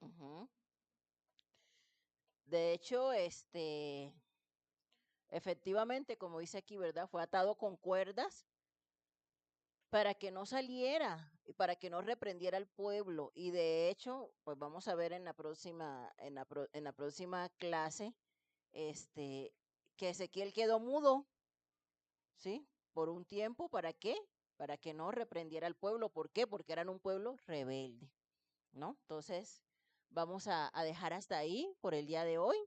Ujú. De hecho, efectivamente, como dice aquí, ¿verdad? Fue atado con cuerdas para que no saliera y para que no reprendiera al pueblo. Y de hecho, pues vamos a ver en la próxima, en la próxima clase, este, que Ezequiel quedó mudo, ¿sí? Por un tiempo, ¿para qué? Para que no reprendiera al pueblo. ¿Por qué? Porque eran un pueblo rebelde, ¿no? Entonces, vamos a dejar hasta ahí por el día de hoy.